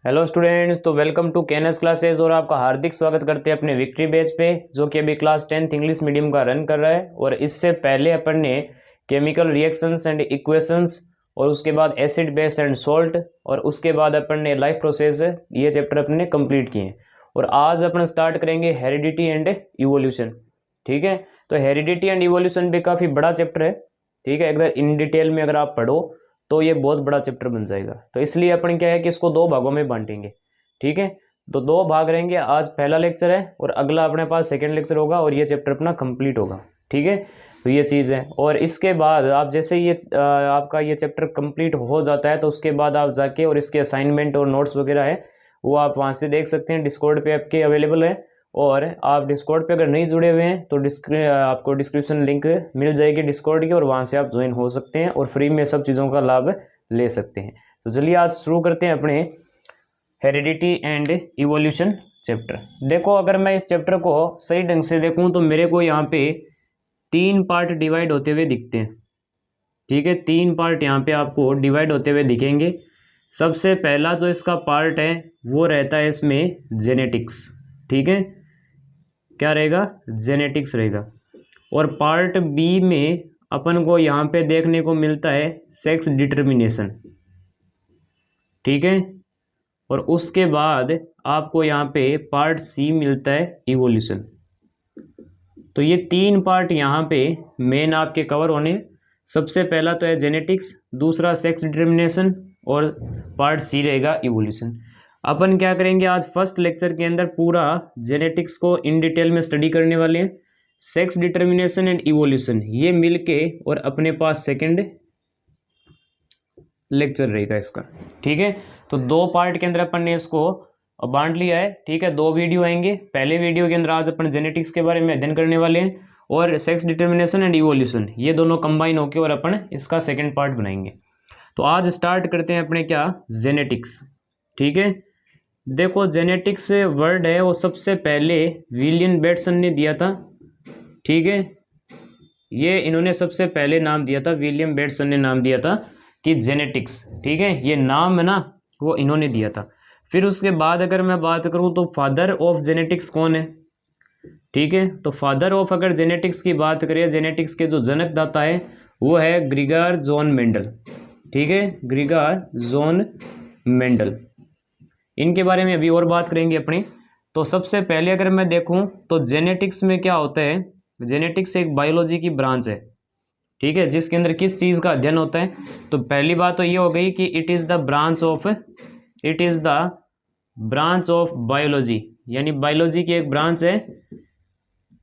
Hello students, तो welcome to Kaynes classes और आपका हार्दिक स्वागत करते हैं अपने विक्ट्री बैच पे, जो कि अभी क्लास 10th इंग्लिश मीडियम का रन कर रहा है। और इससे पहले अपन ने केमिकल रिएक्शंस एंड इक्वेशंस और उसके बाद एसिड बेस एंड सॉल्ट और उसके बाद अपन ने लाइफ प्रोसेस, ये चैप्टर अपन ने कंप्लीट किए हैं। और आज अपन स्टार्ट करेंगे हेरिडिटी एंड इवोल्यूशन। ठीक है, तो हेरिडिटी एंड इवोल्यूशन भी काफ़ी बड़ा चैप्टर है। ठीक है, अगर इन डिटेल में अगर आप पढ़ो तो ये बहुत बड़ा चैप्टर बन जाएगा। तो इसलिए अपन क्या है कि इसको दो भागों में बांटेंगे। ठीक है, तो दो भाग रहेंगे। आज पहला लेक्चर है और अगला अपने पास सेकंड लेक्चर होगा और ये चैप्टर अपना कंप्लीट होगा। ठीक है, तो ये चीज़ है। और इसके बाद आप जैसे ये आपका ये चैप्टर कंप्लीट हो जाता है तो उसके बाद आप जाके और इसके असाइनमेंट और नोट्स वगैरह है वो आप वहाँ से देख सकते हैं। डिस्कॉर्ड पे आपके अवेलेबल है। और आप डिस्कॉर्ड पे अगर नहीं जुड़े हुए हैं तो आपको डिस्क्रिप्शन लिंक मिल जाएगी डिस्कॉर्ड की, और वहाँ से आप ज्वाइन हो सकते हैं और फ्री में सब चीज़ों का लाभ ले सकते हैं। तो चलिए आज शुरू करते हैं अपने हेरिडिटी एंड इवोल्यूशन चैप्टर। देखो, अगर मैं इस चैप्टर को सही ढंग से देखूं तो मेरे को यहाँ पे 3 पार्ट डिवाइड होते हुए दिखते हैं। ठीक है, 3 पार्ट यहाँ पे आपको डिवाइड होते हुए दिखेंगे। सबसे पहला जो इसका पार्ट है वो रहता है इसमें जेनेटिक्स। ठीक है, क्या रहेगा? जेनेटिक्स रहेगा। और पार्ट बी में अपन को यहाँ पे देखने को मिलता है सेक्स डिटर्मिनेशन। ठीक है, और उसके बाद आपको यहाँ पे पार्ट सी मिलता है इवोल्यूशन। तो ये 3 पार्ट यहाँ पे मेन आपके कवर होने। सबसे पहला तो है जेनेटिक्स, दूसरा सेक्स डिटर्मिनेशन और पार्ट सी रहेगा इवोल्यूशन। अपन क्या करेंगे आज फर्स्ट लेक्चर के अंदर पूरा जेनेटिक्स को इन डिटेल में स्टडी करने वाले हैं। सेक्स डिटर्मिनेशन एंड इवोल्यूशन ये मिलके और अपने पास सेकंड लेक्चर रहेगा इसका। ठीक है, तो 2 पार्ट के अंदर अपन ने इसको बांट लिया है। ठीक है, 2 वीडियो आएंगे। पहले वीडियो के अंदर आज अपन जेनेटिक्स के बारे में अध्ययन करने वाले हैं और सेक्स डिटर्मिनेशन एंड इवोल्यूशन ये दोनों कंबाइन होकर और अपन इसका सेकंड पार्ट बनाएंगे। तो आज स्टार्ट करते हैं अपने क्या जेनेटिक्स। ठीक है, देखो जेनेटिक्स वर्ड है वो सबसे पहले विलियम बेटसन ने दिया था। ठीक है, ये इन्होंने सबसे पहले नाम दिया था, विलियम बेटसन ने नाम दिया था कि जेनेटिक्स। ठीक है, ये नाम है ना वो इन्होंने दिया था। फिर उसके बाद अगर मैं बात करूं तो फादर ऑफ जेनेटिक्स कौन है? ठीक है, तो फादर ऑफ अगर जेनेटिक्स की बात करें, जेनेटिक्स के जो जनकदाता है वो है ग्रिगार जॉन मेंडल। ठीक है, ग्रिगार जॉन मेंडल, इनके बारे में अभी और बात करेंगे अपने। तो सबसे पहले अगर मैं देखूं तो जेनेटिक्स में क्या होता है, जेनेटिक्स एक बायोलॉजी की ब्रांच है। ठीक है, जिसके अंदर किस चीज़ का अध्ययन होता है? तो पहली बात तो ये हो गई कि it is the branch of biology, यानी बायोलॉजी की एक ब्रांच है।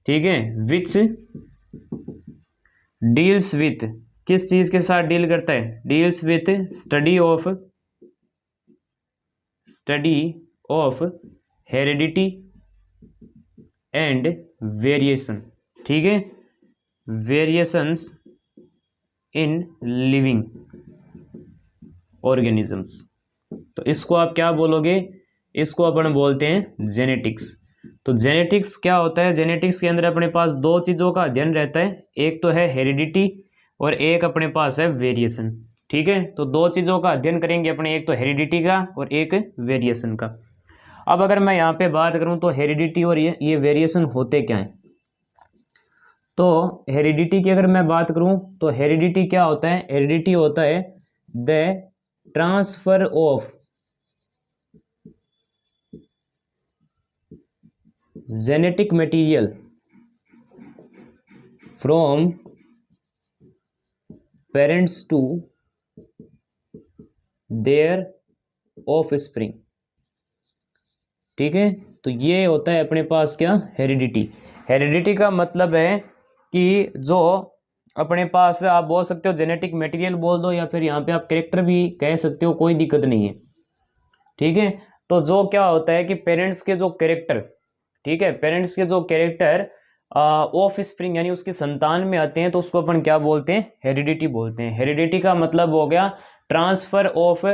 ठीक है, विच डील्स विथ, किस चीज़ के साथ डील करता है? Deals with study of heredity and variation. ठीक है, वेरिएशंस इन लिविंग ऑर्गेनिजम्स। तो इसको आप क्या बोलोगे? इसको अपन बोलते हैं जेनेटिक्स। तो जेनेटिक्स क्या होता है? जेनेटिक्स के अंदर अपने पास 2 चीज़ों का अध्ययन रहता है, एक तो है हेरिडिटी और एक अपने पास है वेरिएशन। ठीक है, तो 2 चीज़ों का अध्ययन करेंगे अपने, एक तो हेरिडिटी का और एक वेरिएशन का। अब अगर मैं यहाँ पे बात करूँ तो हेरिडिटी और ये वेरिएशन होते क्या हैं? तो हेरिडिटी की अगर मैं बात करूं तो हेरिडिटी क्या होता है? हेरिडिटी होता है the transfer of genetic material from parents to their offspring. ठीक है, तो ये होता है अपने पास क्या? हेरिडिटी। हेरिडिटी का मतलब है कि जो अपने पास, आप बोल सकते हो जेनेटिक मटेरियल बोल दो या फिर यहाँ पे आप कैरेक्टर भी कह सकते हो, कोई दिक्कत नहीं है। ठीक है, तो जो क्या होता है कि पेरेंट्स के जो कैरेक्टर, ठीक है, पेरेंट्स के जो कैरेक्टर ऑफ स्प्रिंग यानी उसकी संतान में आते हैं तो उसको अपन क्या बोलते हैं? हेरिडिटी बोलते हैं। हेरिडिटी का मतलब हो गया transfer of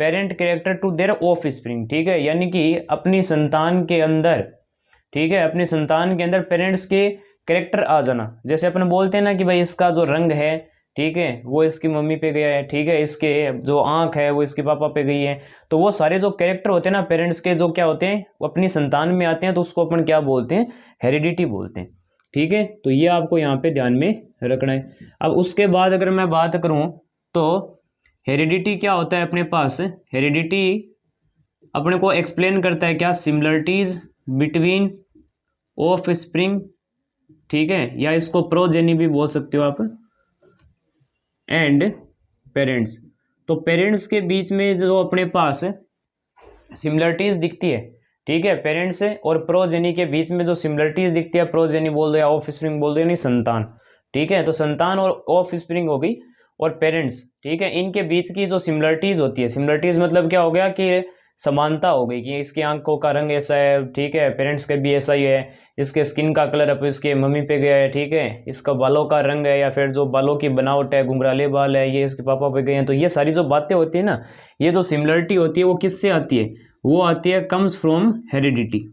parent character to their offspring. ठीक है, यानी कि अपनी संतान के अंदर, ठीक है, अपनी संतान के अंदर पेरेंट्स के कैरेक्टर आ जाना। जैसे अपन बोलते हैं ना कि भाई इसका जो रंग है ठीक है, वो इसकी मम्मी पे गया है, ठीक है, इसके जो आंख है वो इसके पापा पे गई है। तो वो सारे जो कैरेक्टर होते हैं ना पेरेंट्स के, जो क्या होते हैं, वो अपनी संतान में आते हैं, तो उसको अपन क्या बोलते हैं, हेरिडिटी बोलते हैं। ठीक है, तो ये आपको यहाँ पे ध्यान में रखना है। अब उसके बाद अगर मैं बात करूँ तो हेरिडिटी क्या होता है अपने पास, हेरिडिटी अपने को एक्सप्लेन करता है क्या, सिमिलरिटीज बिटवीन ऑफ स्प्रिंग, ठीक है, या इसको प्रोजेनी भी बोल सकते हो आप, एंड पेरेंट्स। तो पेरेंट्स के बीच में जो अपने पास सिमिलरिटीज दिखती है, ठीक है, पेरेंट्स और प्रोजेनी के बीच में जो सिमिलरिटीज दिखती है, प्रोजेनी बोल दो या ऑफ स्प्रिंग बोल दो, यानी संतान। ठीक है, तो संतान और ऑफ स्प्रिंग हो गई और पेरेंट्स, ठीक है, इनके बीच की जो सिमिलरिटीज होती है, सिमिलरिटीज मतलब क्या हो गया कि समानता हो गई कि इसकी आंखों का रंग ऐसा है, ठीक है, पेरेंट्स के भी ऐसा ही है, इसके स्किन का कलर अब इसके मम्मी पे गया है, ठीक है, इसका बालों का रंग है या फिर जो बालों की बनावट है, घुंघराले बाल है, ये इसके पापा पे गए हैं। तो ये सारी जो बातें होती है ना, ये जो सिमिलरिटी होती है वो किससे आती है, वो आती है कम्स फ्रॉम हेरिडिटी,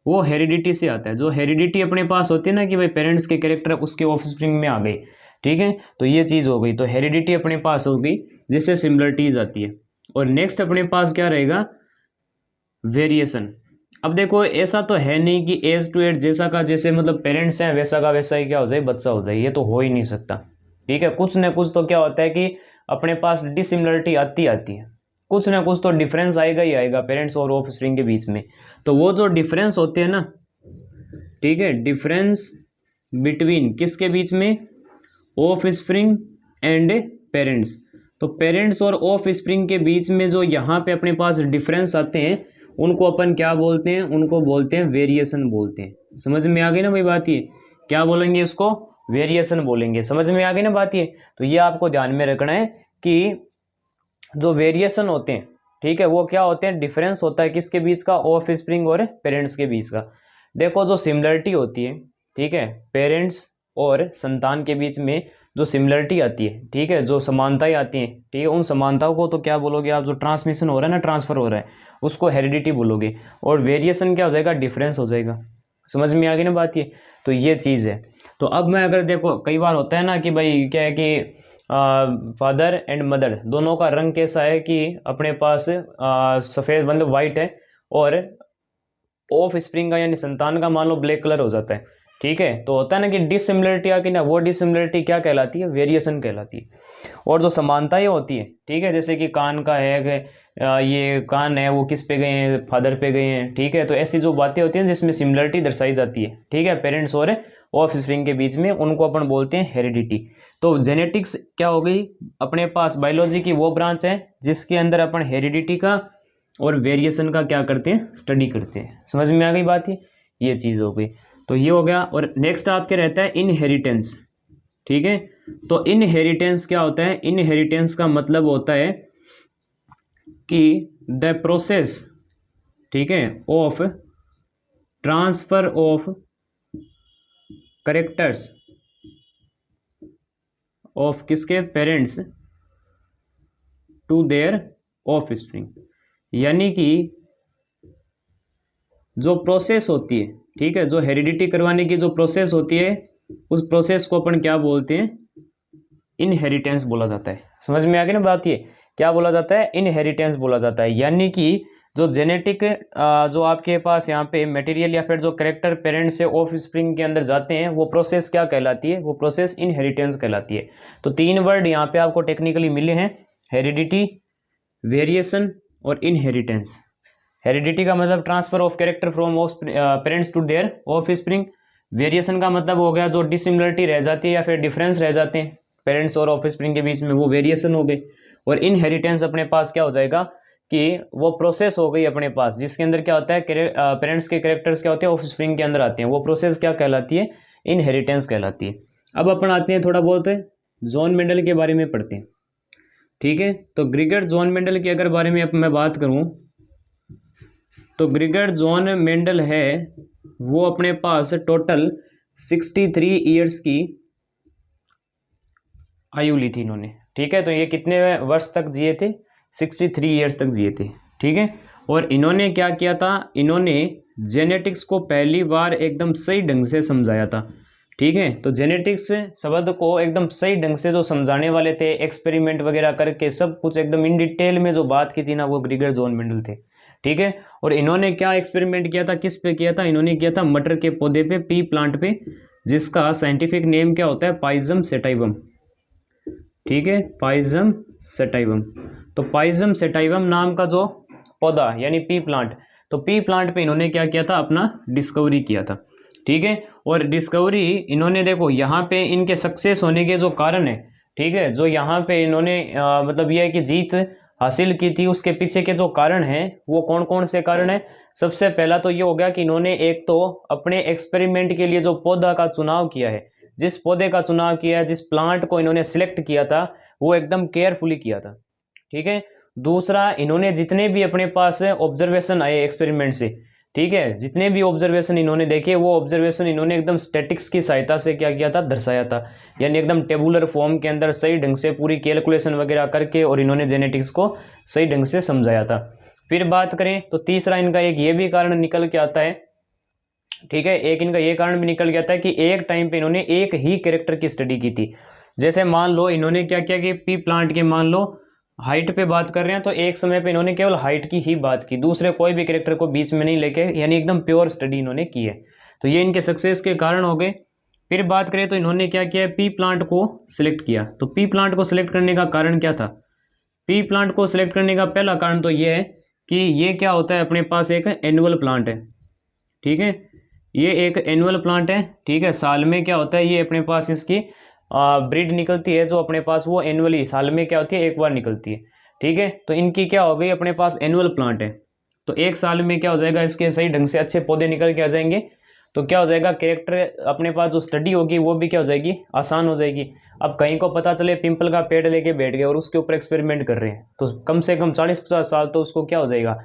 वो हेरिडिटी से आता है। जो हेरिडिटी अपने पास होती है ना कि भाई पेरेंट्स के कैरेक्टर उसके ऑफस्प्रिंग में आ गए, ठीक है, तो ये चीज़ हो गई, तो हेरिडिटी अपने पास हो गई जिससे सिमिलरिटीज आती है। और नेक्स्ट अपने पास क्या रहेगा, वेरिएशन। अब देखो ऐसा तो है नहीं कि एज टू एज जैसा का जैसे मतलब पेरेंट्स हैं वैसा का वैसा ही क्या हो जाए, बच्चा हो जाए, ये तो हो ही नहीं सकता। ठीक है, कुछ ना कुछ तो क्या होता है कि अपने पास डिसिमिलरिटी आती है, कुछ ना कुछ तो डिफरेंस आएगा ही आएगा पेरेंट्स और ऑफस्प्रिंग के बीच में। तो वो जो डिफरेंस होते हैं ना, ठीक है, डिफरेंस बिटवीन किसके बीच में, ऑफस्प्रिंग एंड पेरेंट्स। तो पेरेंट्स और ऑफस्प्रिंग के बीच में जो यहाँ पे अपने पास डिफरेंस आते हैं उनको अपन क्या बोलते हैं, उनको बोलते हैं वेरिएशन बोलते हैं। समझ में आ गई ना भाई बात, ये क्या बोलेंगे, इसको वेरिएशन बोलेंगे। समझ में आ गई ना बात ये। तो ये आपको ध्यान में रखना है कि जो वेरिएशन होते हैं, ठीक है, वो क्या होते हैं, डिफरेंस होता है किसके बीच का, ऑफस्प्रिंग और पेरेंट्स के बीच का। देखो जो सिमिलरिटी होती है, ठीक है, पेरेंट्स और संतान के बीच में जो सिमिलरिटी आती है, ठीक है, जो समानताएं आती हैं, ठीक है, उन समानताओं को तो क्या बोलोगे आप, जो ट्रांसमिशन हो रहा है ना, ट्रांसफर हो रहा है, उसको हेरिडिटी बोलोगे। और वेरिएशन क्या हो जाएगा, डिफरेंस हो जाएगा। समझ में आ गई ना बात ये। तो ये चीज़ है। तो अब मैं अगर देखो कई बार होता है ना कि भाई क्या है कि फादर एंड मदर दोनों का रंग कैसा है कि अपने पास सफ़ेद मतलब वाइट है, और ऑफ स्प्रिंग का यानी संतान का मान लो ब्लैक कलर हो जाता है। ठीक है, तो होता है ना कि डिसिमिलरिटी आके ना, वो डिसिमिलरिटी क्या कहलाती है, वेरिएशन कहलाती है। और जो समानताएं होती है, ठीक है, जैसे कि कान का है, ये कान है वो किस पे गए हैं, फादर पे गए हैं, ठीक है, तो ऐसी जो बातें होती हैं जिसमें सिमिलरिटी दर्शाई जाती है, ठीक है, पेरेंट्स और ऑफ स्प्रिंग के बीच में, उनको अपन बोलते हैं हेरिडिटी। तो जेनेटिक्स क्या हो गई, अपने पास बायोलॉजी की वो ब्रांच है जिसके अंदर अपन हेरिडिटी का और वेरिएशन का क्या करते हैं, स्टडी करते हैं। समझ में आ गई बात ये चीज़ हो गई। तो ये हो गया। और नेक्स्ट आपके रहता है इनहेरिटेंस। ठीक है, तो इनहेरिटेंस क्या होता है, इनहेरिटेंस का मतलब होता है कि द प्रोसेस, ठीक है, of transfer of characters of किसके, पेरेंट्स टू देयर ऑफस्प्रिंग। यानी कि जो प्रोसेस होती है, ठीक है, जो हेरिडिटी करवाने की जो प्रोसेस होती है, उस प्रोसेस को अपन क्या बोलते हैं, इनहेरिटेंस बोला जाता है। समझ में आ गई ना बात, ये क्या बोला जाता है, इनहेरिटेंस बोला जाता है। यानी कि जो जेनेटिक जो आपके पास यहाँ पे मटेरियल या फिर जो कैरेक्टर पेरेंट्स से ऑफ स्प्रिंग के अंदर जाते हैं, वो प्रोसेस क्या कहलाती है, वो प्रोसेस इनहेरिटेंस कहलाती है। तो तीन वर्ड यहाँ पे आपको टेक्निकली मिले हैं, हेरिडिटी, वेरिएशन और इनहेरिटेंस। हेरिडिटी का मतलब transfer of character from parents to their offspring. Variation का मतलब हो गया जो डिसिमिलरिटी रह जाती है या फिर डिफरेंस रह जाते हैं पेरेंट्स और ऑफ स्प्रिंग के बीच में, वो वेरिएशन हो गई। और इनहेरिटेंस अपने पास क्या हो जाएगा कि वो प्रोसेस हो गई अपने पास जिसके अंदर क्या होता है, पेरेंट्स के कैरेक्टर्स क्या होते हैं, ऑफ स्प्रिंग के अंदर आते हैं, वो प्रोसेस क्या कहलाती है, इनहेरिटेंस कहलाती है। अब अपन आते हैं थोड़ा बहुत जॉन मेंडल के बारे में पढ़ते हैं। ठीक है, तो ग्रिगोर जॉन मेंडल के अगर बारे में मैं बात करूं तो ग्रिगोर जॉन मेंडल है वो अपने पास टोटल 63 ईयर्स की आयु ली थी इन्होंने। ठीक है, तो ये कितने वर्ष तक जिए थे, 63 ईयर्स तक जिए थे। ठीक है, और इन्होंने क्या किया था, इन्होंने जेनेटिक्स को पहली बार एकदम सही ढंग से समझाया था। ठीक है। तो जेनेटिक्स शब्द को एकदम सही ढंग से जो समझाने वाले थे, एक्सपेरिमेंट वगैरह करके सब कुछ एकदम इन डिटेल में जो बात की थी ना, वो ग्रीगर जॉन मेंडल थे। ठीक है। और इन्होंने क्या एक्सपेरिमेंट किया था, किस पे किया था, इन्होंने किया था मटर के पौधे पे, पी प्लांट पे, जिसका साइंटिफिक नेम क्या होता है, पाइजम सेटाइवम। ठीक है, पाइजम सेटाइवम। तो पाइजम सेटाइवम नाम का जो पौधा यानी पी प्लांट, तो पी प्लांट पे इन्होंने क्या किया था, अपना डिस्कवरी किया था। ठीक है। और डिस्कवरी इन्होंने, देखो यहाँ पे इनके सक्सेस होने के जो कारण है, ठीक है, जो यहाँ पे इन्होंने मतलब यह है कि जीत हासिल की थी, उसके पीछे के जो कारण हैं वो कौन कौन से कारण है। सबसे पहला तो ये हो गया कि इन्होंने एक तो अपने एक्सपेरिमेंट के लिए जो पौधा का चुनाव किया है, जिस पौधे का चुनाव किया है, जिस प्लांट को इन्होंने सिलेक्ट किया था, वो एकदम केयरफुली किया था। ठीक है। दूसरा, इन्होंने जितने भी अपने पास ऑब्जर्वेशन आए एक्सपेरिमेंट से, ठीक है, जितने भी ऑब्जर्वेशन इन्होंने देखे, वो ऑब्जर्वेशन इन्होंने एकदम स्टैटिक्स की सहायता से क्या किया था, दर्शाया था, यानी एकदम टेबुलर फॉर्म के अंदर सही ढंग से पूरी कैलकुलेशन वगैरह करके, और इन्होंने जेनेटिक्स को सही ढंग से समझाया था। फिर बात करें तो तीसरा इनका एक ये भी कारण निकल के आता है, ठीक है, एक इनका ये कारण भी निकल के आता है कि एक टाइम पे इन्होंने एक ही कैरेक्टर की स्टडी की थी। जैसे मान लो इन्होंने क्या किया कि पी प्लांट के, मान लो हाइट पे बात कर रहे हैं, तो एक समय पे इन्होंने केवल हाइट की ही बात की, दूसरे कोई भी कैरेक्टर को बीच में नहीं लेके, यानी एकदम प्योर स्टडी इन्होंने की है। तो ये इनके सक्सेस के कारण हो गए। फिर बात करें तो इन्होंने क्या किया, पी प्लांट को सिलेक्ट किया। तो पी प्लांट को सिलेक्ट करने का कारण क्या था, पी प्लांट को सिलेक्ट करने का पहला कारण तो ये है कि ये क्या होता है, अपने पास एक एनुअल प्लांट है। ठीक है, ये एक एनुअल प्लांट है। ठीक है, साल में क्या होता है, ये अपने पास इसकी ब्रीड निकलती है जो अपने पास, वो एनुअली साल में क्या होती है, एक बार निकलती है। ठीक है, तो इनकी क्या हो गई, अपने पास एनुअल प्लांट है, तो एक साल में क्या हो जाएगा, इसके सही ढंग से अच्छे पौधे निकल के आ जाएंगे। तो क्या हो जाएगा, कैरेक्टर अपने पास जो स्टडी होगी वो भी क्या हो जाएगी, आसान हो जाएगी। अब कहीं को पता चले पिंपल का पेड़ लेके बैठ गए और उसके ऊपर एक्सपेरिमेंट कर रहे हैं, तो कम से कम 40-50 साल तो उसको क्या हो जाएगा,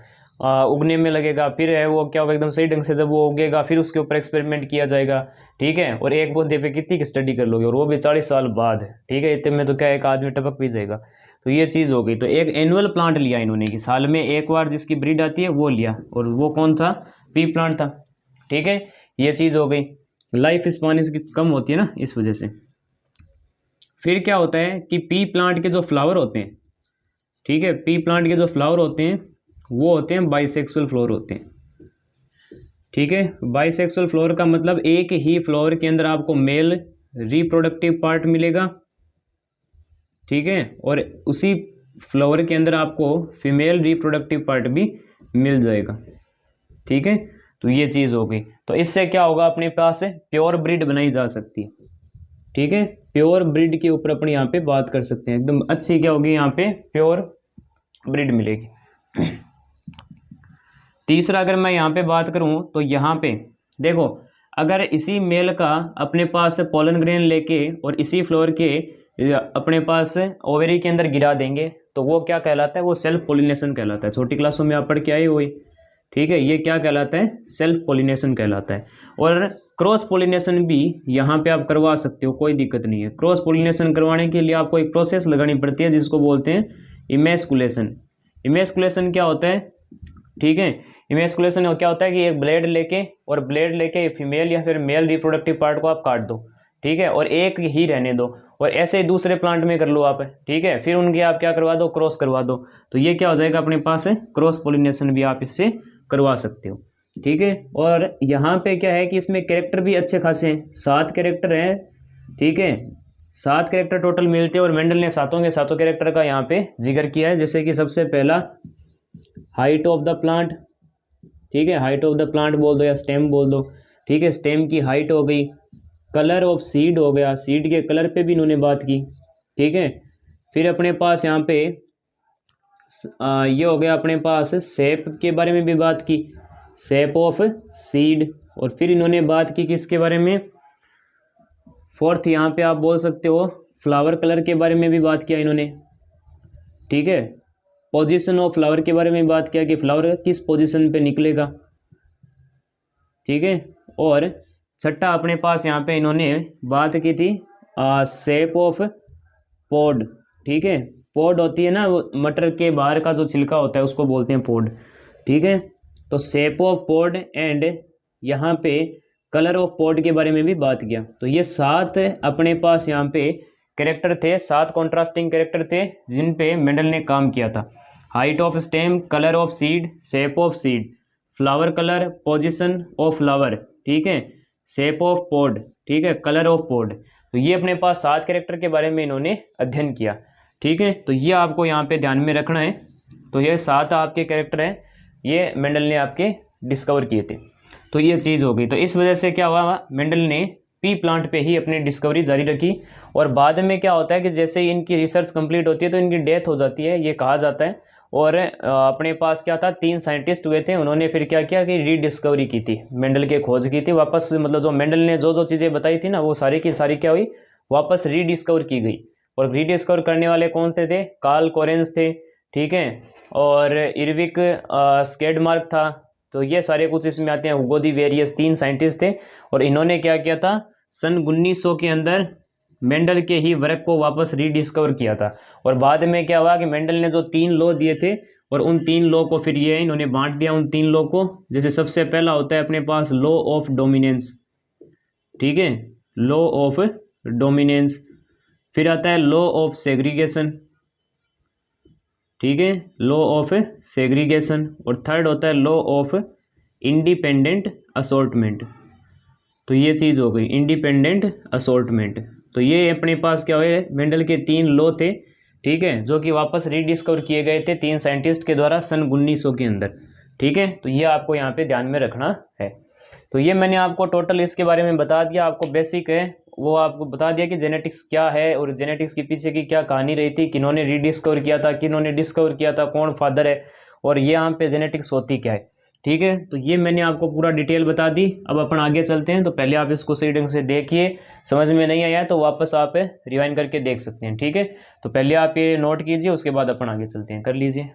उगने में लगेगा। फिर है वो क्या होगा, एकदम सही ढंग से जब वो उगेगा फिर उसके ऊपर एक्सपेरिमेंट किया जाएगा। ठीक है, और एक पौधे पे कितनी की स्टडी कर लोगे, और वो भी 40 साल बाद। ठीक है, इतने में तो क्या एक आदमी टपक भी जाएगा। तो ये चीज़ हो गई। तो एक एनुअल प्लांट लिया इन्होंने कि साल में एक बार जिसकी ब्रीड आती है वो लिया, और वो कौन था, पी प्लांट था। ठीक है, ये चीज़ हो गई। लाइफ स्पान इसकी कम होती है ना, इस वजह से। फिर क्या होता है कि पी प्लांट के जो फ्लावर होते हैं, ठीक है, पी प्लांट के जो फ्लावर होते हैं वो होते हैं बाइसेक्सुअल फ्लावर होते हैं। ठीक है, बाइसेक्सुअल फ्लावर का मतलब एक ही फ्लावर के अंदर आपको मेल रिप्रोडक्टिव पार्ट मिलेगा, ठीक है, और उसी फ्लावर के अंदर आपको फीमेल रिप्रोडक्टिव पार्ट भी मिल जाएगा। ठीक है, तो ये चीज़ हो गई। तो इससे क्या होगा, अपने पास प्योर ब्रीड बनाई जा सकती है। ठीक है, प्योर ब्रीड के ऊपर अपन यहाँ पे बात कर सकते हैं, एकदम अच्छी क्या होगी, यहाँ पे प्योर ब्रीड मिलेगी। तीसरा अगर मैं यहाँ पे बात करूँ तो यहाँ पे देखो, अगर इसी मेल का अपने पास पोलन ग्रेन लेके और इसी फ्लोर के अपने पास ओवेरी के अंदर गिरा देंगे तो वो क्या कहलाता है, वो सेल्फ पोलिनेशन कहलाता है। छोटी क्लासों में आप पढ़ के आए हुई। ठीक है, ये क्या कहलाता है, सेल्फ पोलिनेशन कहलाता है। और क्रॉस पोलिनेशन भी यहाँ पे आप करवा सकते हो, कोई दिक्कत नहीं है। क्रॉस पोलिनेशन करवाने के लिए आपको एक प्रोसेस लगानी पड़ती है जिसको बोलते हैं इमेस्कुलेशन। इमेस्कुलेशन क्या होता है, ठीक है, इमेस्कुलेशन क्या होता है कि एक ब्लेड लेके फीमेल या फिर मेल रिप्रोडक्टिव पार्ट को आप काट दो, ठीक है, और एक ही रहने दो, और ऐसे ही दूसरे प्लांट में कर लो आप, ठीक है, फिर उनकी आप क्या करवा दो, क्रॉस करवा दो। तो ये क्या हो जाएगा, अपने पास है क्रॉस पोलिनेशन भी आप इससे करवा सकते हो। ठीक है, और यहाँ पे क्या है कि इसमें कैरेक्टर भी अच्छे खासे हैं, 7 कैरेक्टर हैं। ठीक है, 7 कैरेक्टर टोटल मिलते हैं, और मेंडल ने सातों के सातों कैरेक्टर का यहाँ पे जिक्र किया है। जैसे कि सबसे पहला हाइट ऑफ द प्लांट, ठीक है, हाइट ऑफ द प्लांट बोल दो या स्टेम बोल दो। ठीक है, स्टेम की हाइट हो गई। कलर ऑफ सीड हो गया, सीड के कलर पे भी इन्होंने बात की। ठीक है, फिर अपने पास यहाँ पे ये हो गया, अपने पास शेप के बारे में भी बात की, शेप ऑफ सीड। और फिर इन्होंने बात की किसके बारे में, फोर्थ यहाँ पे आप बोल सकते हो फ्लावर कलर के बारे में भी बात किया इन्होंने। ठीक है, पोजीशन ऑफ फ्लावर के बारे में बात किया कि फ्लावर किस पोजीशन पे निकलेगा। ठीक है, और छठा अपने पास यहाँ पे इन्होंने बात की थी शेप ऑफ पॉड। ठीक है, पॉड होती है ना, वो मटर के बाहर का जो छिलका होता है उसको बोलते हैं पॉड। ठीक है, तो शेप ऑफ पॉड एंड यहाँ पे कलर ऑफ पॉड के बारे में भी बात किया। तो ये 7 अपने पास यहाँ पे कैरेक्टर थे, 7 कॉन्ट्रास्टिंग कैरेक्टर थे जिन पे मेंडल ने काम किया था। Height of stem, colour of seed, shape of seed, flower colour, position of flower, ठीक है, शेप ऑफ पॉड, ठीक है, कलर ऑफ पॉड। तो ये अपने पास 7 कैरेक्टर के बारे में इन्होंने अध्ययन किया, ठीक है। तो ये आपको यहाँ पे ध्यान में रखना है। तो ये 7 आपके कैरेक्टर हैं, ये मेंडल ने आपके डिस्कवर किए थे। तो ये चीज़ हो गई। तो इस वजह से क्या हुआ, मेंडल ने पी प्लांट पे ही अपनी डिस्कवरी जारी रखी। और बाद में क्या होता है कि जैसे ही इनकी रिसर्च कंप्लीट होती है तो इनकी डेथ हो जाती है, ये कहा जाता है। और अपने पास क्या था, 3 साइंटिस्ट हुए थे, उन्होंने फिर क्या किया कि रीडिस्कवरी की थी, मेंडल के खोज की थी वापस। मतलब जो मेंडल ने जो जो चीज़ें बताई थी ना, वो सारी की सारी क्या हुई, वापस रीडिस्कवर की गई। और रीडिस्कवर करने वाले कौन थे? कार्ल कोरेंस थे, ठीक है, और इरविक स्केडमार्क था। तो ये सारे कुछ इसमें आते हैं। हुगो दी वेरियस 3 साइंटिस्ट थे और इन्होंने क्या किया था, सन 1900 के अंदर मेंडल के ही वर्क को वापस रीडिस्कवर किया था। और बाद में क्या हुआ कि मेंडल ने जो 3 लॉ दिए थे और उन 3 लॉ को फिर ये इन्होंने बांट दिया उन 3 लॉ को। जैसे सबसे पहला होता है अपने पास लॉ ऑफ डोमिनेंस, ठीक है, लॉ ऑफ डोमिनेंस। फिर आता है लॉ ऑफ सेग्रीगेशन, ठीक है, लॉ ऑफ सेग्रीगेशन। और थर्ड होता है लॉ ऑफ इंडिपेंडेंट असॉर्टमेंट। तो ये चीज़ हो गई इंडिपेंडेंट असॉर्टमेंट। तो ये अपने पास क्या हुए, मेंडल के 3 लॉ थे, ठीक है, जो कि वापस रीडिस्कवर किए गए थे 3 साइंटिस्ट के द्वारा सन 1900 के अंदर, ठीक है। तो ये आपको यहाँ पे ध्यान में रखना है। तो ये मैंने आपको टोटल इसके बारे में बता दिया, आपको बेसिक है वो आपको बता दिया कि जेनेटिक्स क्या है और जेनेटिक्स के पीछे की क्या कहानी रही थी, किन्होंने रीडिस्कवर किया था, किन्होंने डिस्कवर किया था, कौन फादर है, और ये यहाँ पे जेनेटिक्स होती क्या है, ठीक है। तो ये मैंने आपको पूरा डिटेल बता दी। अब अपन आगे चलते हैं। तो पहले आप इसको सही ढंग से देखिए, समझ में नहीं आया तो वापस आप रिवाइंड करके देख सकते हैं, ठीक है। तो पहले आप ये नोट कीजिए, उसके बाद अपन आगे चलते हैं, कर लीजिए।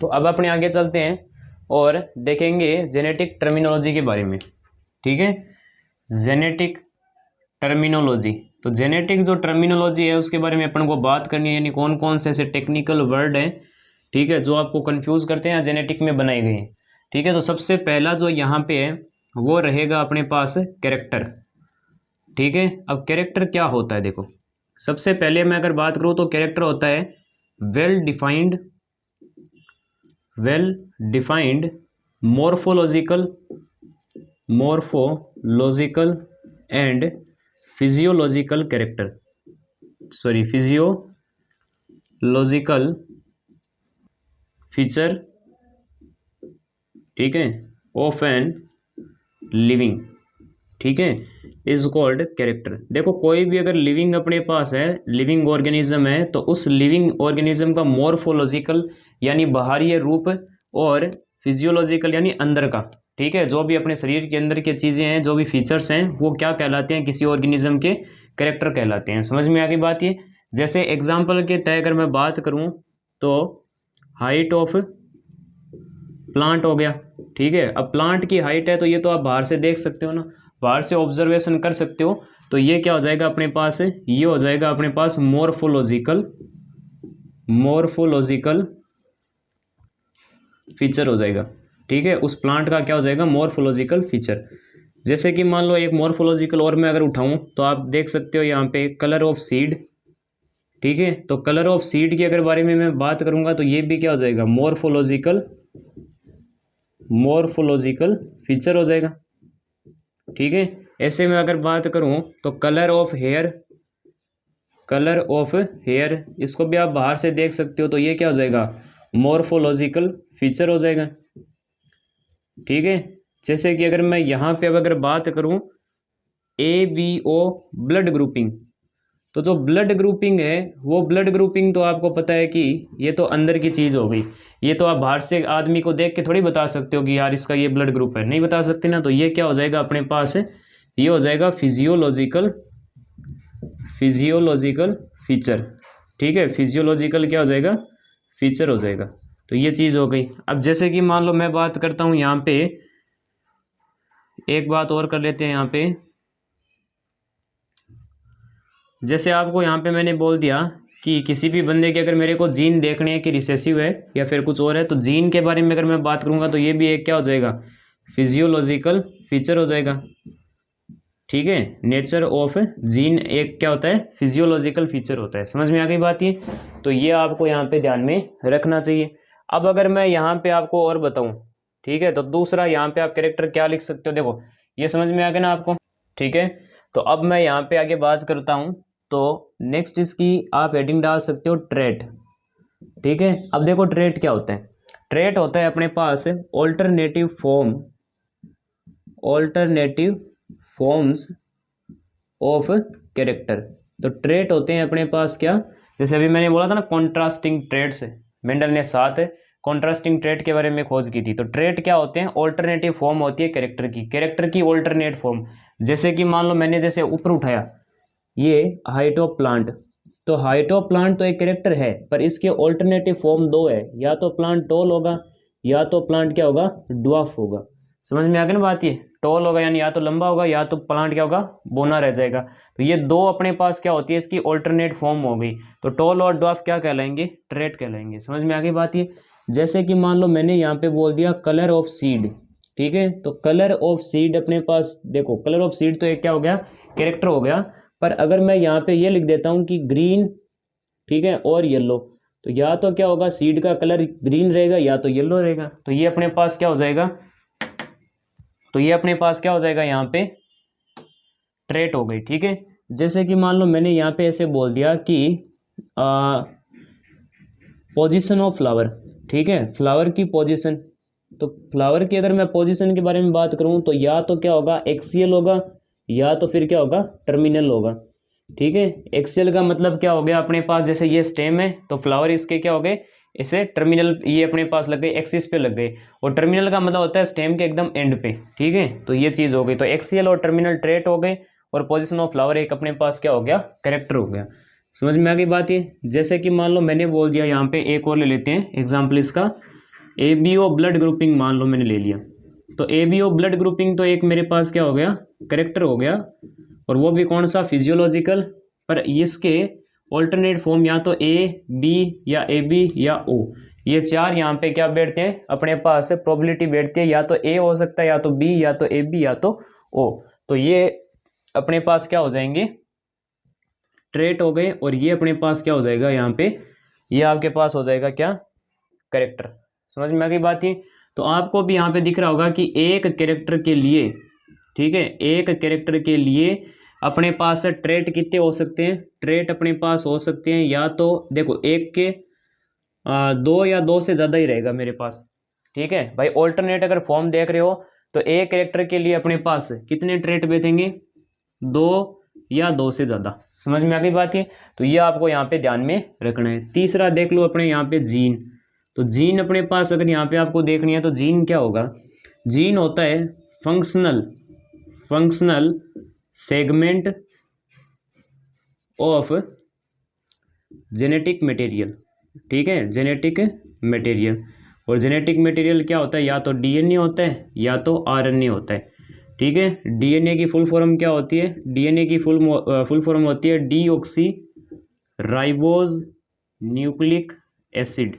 तो अब अपने आगे चलते हैं और देखेंगे जेनेटिक टर्मिनोलॉजी के बारे में, ठीक है, जेनेटिक टर्मिनोलॉजी। तो जेनेटिक जो टर्मिनोलॉजी है उसके बारे में अपन को बात करनी है, यानी कौन कौन से ऐसे टेक्निकल वर्ड हैं, ठीक है, जो आपको कंफ्यूज करते हैं जेनेटिक में बनाए गए हैं, ठीक है। तो सबसे पहला जो यहाँ पे है वो रहेगा अपने पास कैरेक्टर, ठीक है। अब कैरेक्टर क्या होता है, देखो सबसे पहले मैं अगर बात करूँ तो कैरेक्टर होता है well defined morphological and physiological feature, ठीक है, ऑफ एन लिविंग, ठीक है, इज कॉल्ड कैरेक्टर। देखो कोई भी अगर लिविंग अपने पास है, लिविंग ऑर्गेनिज्म है, तो उस लिविंग ऑर्गेनिज्म का मॉर्फोलॉजिकल यानी बाहरी रूप और फिजियोलॉजिकल यानी अंदर का, ठीक है, जो भी अपने शरीर के अंदर की चीज़ें हैं, जो भी फीचर्स हैं, वो क्या कहलाते हैं, किसी ऑर्गेनिज्म के कैरेक्टर कहलाते हैं। समझ में आ गई बात ये। जैसे एग्जाम्पल के तय अगर मैं बात करूं तो हाइट ऑफ प्लांट हो गया, ठीक है। अब प्लांट की हाइट है तो ये तो आप बाहर से देख सकते हो ना, बाहर से ऑब्जर्वेशन कर सकते हो। तो ये क्या हो जाएगा अपने पास, ये हो जाएगा अपने पास मॉर्फोलॉजिकल फीचर हो जाएगा, ठीक है। उस प्लांट का क्या हो जाएगा, मॉर्फोलॉजिकल फीचर। जैसे कि मान लो एक मॉर्फोलॉजिकल और मैं अगर उठाऊं तो आप देख सकते हो यहाँ पे कलर ऑफ सीड, ठीक है। तो कलर ऑफ सीड के अगर बारे में मैं बात करूंगा तो ये भी क्या हो जाएगा, मॉर्फोलॉजिकल फीचर हो जाएगा, ठीक है। ऐसे में अगर बात करूं तो कलर ऑफ हेयर, इसको भी आप बाहर से देख सकते हो, तो ये क्या हो जाएगा, मॉर्फोलॉजिकल फीचर हो जाएगा, ठीक है। जैसे कि अगर मैं यहाँ पे अब अगर बात करूं ABO ब्लड ग्रुपिंग, तो जो ब्लड ग्रुपिंग है वो ब्लड ग्रुपिंग तो आपको पता है कि ये तो अंदर की चीज़ हो गई, ये तो आप बाहर से आदमी को देख के थोड़ी बता सकते हो कि यार इसका ये ब्लड ग्रुप है, नहीं बता सकते ना। तो ये क्या हो जाएगा अपने पास, ये हो जाएगा फिजियोलॉजिकल फीचर, ठीक है, फिजियोलॉजिकल क्या हो जाएगा, फीचर हो जाएगा। तो ये चीज़ हो गई। अब जैसे कि मान लो मैं बात करता हूँ यहाँ पे, एक बात और कर लेते हैं यहाँ पे। जैसे आपको यहाँ पे मैंने बोल दिया कि किसी भी बंदे के अगर मेरे को जीन देखने हैं कि रिसेसिव है या फिर कुछ और है, तो जीन के बारे में अगर मैं बात करूँगा तो ये भी एक क्या हो जाएगा, फिजियोलॉजिकल फीचर हो जाएगा। ठीक है, नेचर ऑफ जीन एक क्या होता है, फिजियोलॉजिकल फीचर होता है। समझ में आ गई बात ये? तो ये आपको यहाँ पे ध्यान में रखना चाहिए। अब अगर मैं यहाँ पे आपको और बताऊँ, ठीक है, तो दूसरा यहाँ पे आप कैरेक्टर क्या लिख सकते हो, देखो ये समझ में आ गया ना आपको। ठीक है, तो अब मैं यहाँ पे आगे बात करता हूँ। तो नेक्स्ट इसकी आप हेडिंग डाल सकते हो ट्रेट। ठीक है, अब देखो ट्रेट क्या होता है। ट्रेट होता है अपने पास ऑल्टरनेटिव फॉर्म्स ऑफ कैरेक्टर। तो ट्रेट होते हैं अपने पास क्या, जैसे अभी मैंने बोला था ना कॉन्ट्रास्टिंग ट्रेट्स, मेंडल ने 7 कॉन्ट्रास्टिंग ट्रेट के बारे में खोज की थी। तो ट्रेट क्या होते हैं, ऑल्टरनेटिव फॉर्म होती है कैरेक्टर की ऑल्टरनेट फॉर्म। जैसे कि मान लो मैंने जैसे ऊपर उठाया ये हाइट ऑफ प्लांट, तो हाइट ऑफ प्लांट तो एक कैरेक्टर है, पर इसके ऑल्टरनेटिव फॉर्म 2 है, या तो प्लांट टॉल होगा या तो प्लांट क्या होगा, ड्वार्फ होगा। समझ में आ गया ना बात? ये टॉल होगा यानी या तो लंबा होगा या तो प्लांट क्या होगा, बोना रह जाएगा। तो ये 2 अपने पास क्या होती है, इसकी ऑल्टरनेट फॉर्म हो गई। तो टॉल और ड्वार्फ क्या कहलाएंगे, ट्रेट कहलाएंगे। समझ में आ गई बात ये? जैसे कि मान लो मैंने यहाँ पे बोल दिया कलर ऑफ सीड। ठीक है, तो कलर ऑफ सीड अपने पास, देखो कलर ऑफ सीड तो एक क्या हो गया, कैरेक्टर हो गया। पर अगर मैं यहाँ पे ये लिख देता हूँ कि ग्रीन, ठीक है, और येलो, तो या तो क्या होगा, सीड का कलर ग्रीन रहेगा या तो येलो रहेगा। तो ये अपने पास क्या हो जाएगा, यहाँ पे ट्रेट हो गई। ठीक है, जैसे कि मान लो मैंने यहाँ पे ऐसे बोल दिया कि पोजीशन ऑफ फ्लावर। ठीक है, फ्लावर की पोजीशन, तो फ्लावर की अगर मैं पोजीशन के बारे में बात करूँ तो या तो क्या होगा, एक्सियल होगा या तो फिर क्या होगा, टर्मिनल होगा। ठीक है, एक्सियल का मतलब क्या हो गया, अपने पास जैसे ये स्टेम है तो फ्लावर इसके क्या हो गए, इसे टर्मिनल ये अपने पास लग गए, एक्सिस पे लग गए। और टर्मिनल का मतलब होता है स्टेम के एकदम एंड पे। ठीक है, तो ये चीज़ हो गई। तो एक्सियल और टर्मिनल ट्रेट हो गए, और पोजीशन ऑफ फ्लावर एक अपने पास क्या हो गया, कैरेक्टर हो गया। समझ में आ गई बात ये? जैसे कि मान लो मैंने बोल दिया यहाँ पे, एक और ले लेते हैं एग्जाम्पल इसका, ABO ब्लड ग्रुपिंग मान लो मैंने ले लिया। तो ABO ब्लड ग्रुपिंग तो एक मेरे पास क्या हो गया, कैरेक्टर हो गया, और वो भी कौन सा, फिजियोलॉजिकल। पर इसके ऑल्टरनेट फॉर्म या तो AB या AB या O, ये 4 यहाँ पे क्या बैठते हैं अपने पास, प्रोबेबिलिटी बैठती है, या तो A हो सकता है या तो B या तो AB या तो O। तो ये अपने पास क्या हो जाएंगे, ट्रेट हो गए, और ये अपने पास क्या हो जाएगा, यहाँ पे ये आपके पास हो जाएगा क्या, कैरेक्टर। समझ में आ गई बात ये? तो आपको भी यहाँ पे दिख रहा होगा कि एक कैरेक्टर के लिए, ठीक है, एक कैरेक्टर के लिए अपने पास ट्रेट कितने हो सकते हैं, ट्रेट अपने पास हो सकते हैं या तो देखो एक के 2 या 2 से ज़्यादा ही रहेगा मेरे पास। ठीक है भाई, ऑल्टरनेट अगर फॉर्म देख रहे हो तो एक कैरेक्टर के लिए अपने पास कितने ट्रेट बैठेंगे, 2 या 2 से ज़्यादा। समझ में आ गई बात ये? तो ये आपको यहाँ पे ध्यान में रखना है। तीसरा देख लो अपने यहाँ पे जीन। तो जीन अपने पास अगर यहाँ पे आपको देखनी है तो जीन क्या होगा, जीन होता है functional segment of genetic material. ठीक है, जेनेटिक मटेरियल, और जेनेटिक मटेरियल क्या होता है, या तो DNA होता है या तो RNA होता है। ठीक है, DNA की फुल फॉर्म क्या होती है, DNA की फुल फॉर्म होती है डीऑक्सी राइबोज न्यूक्लिक एसिड।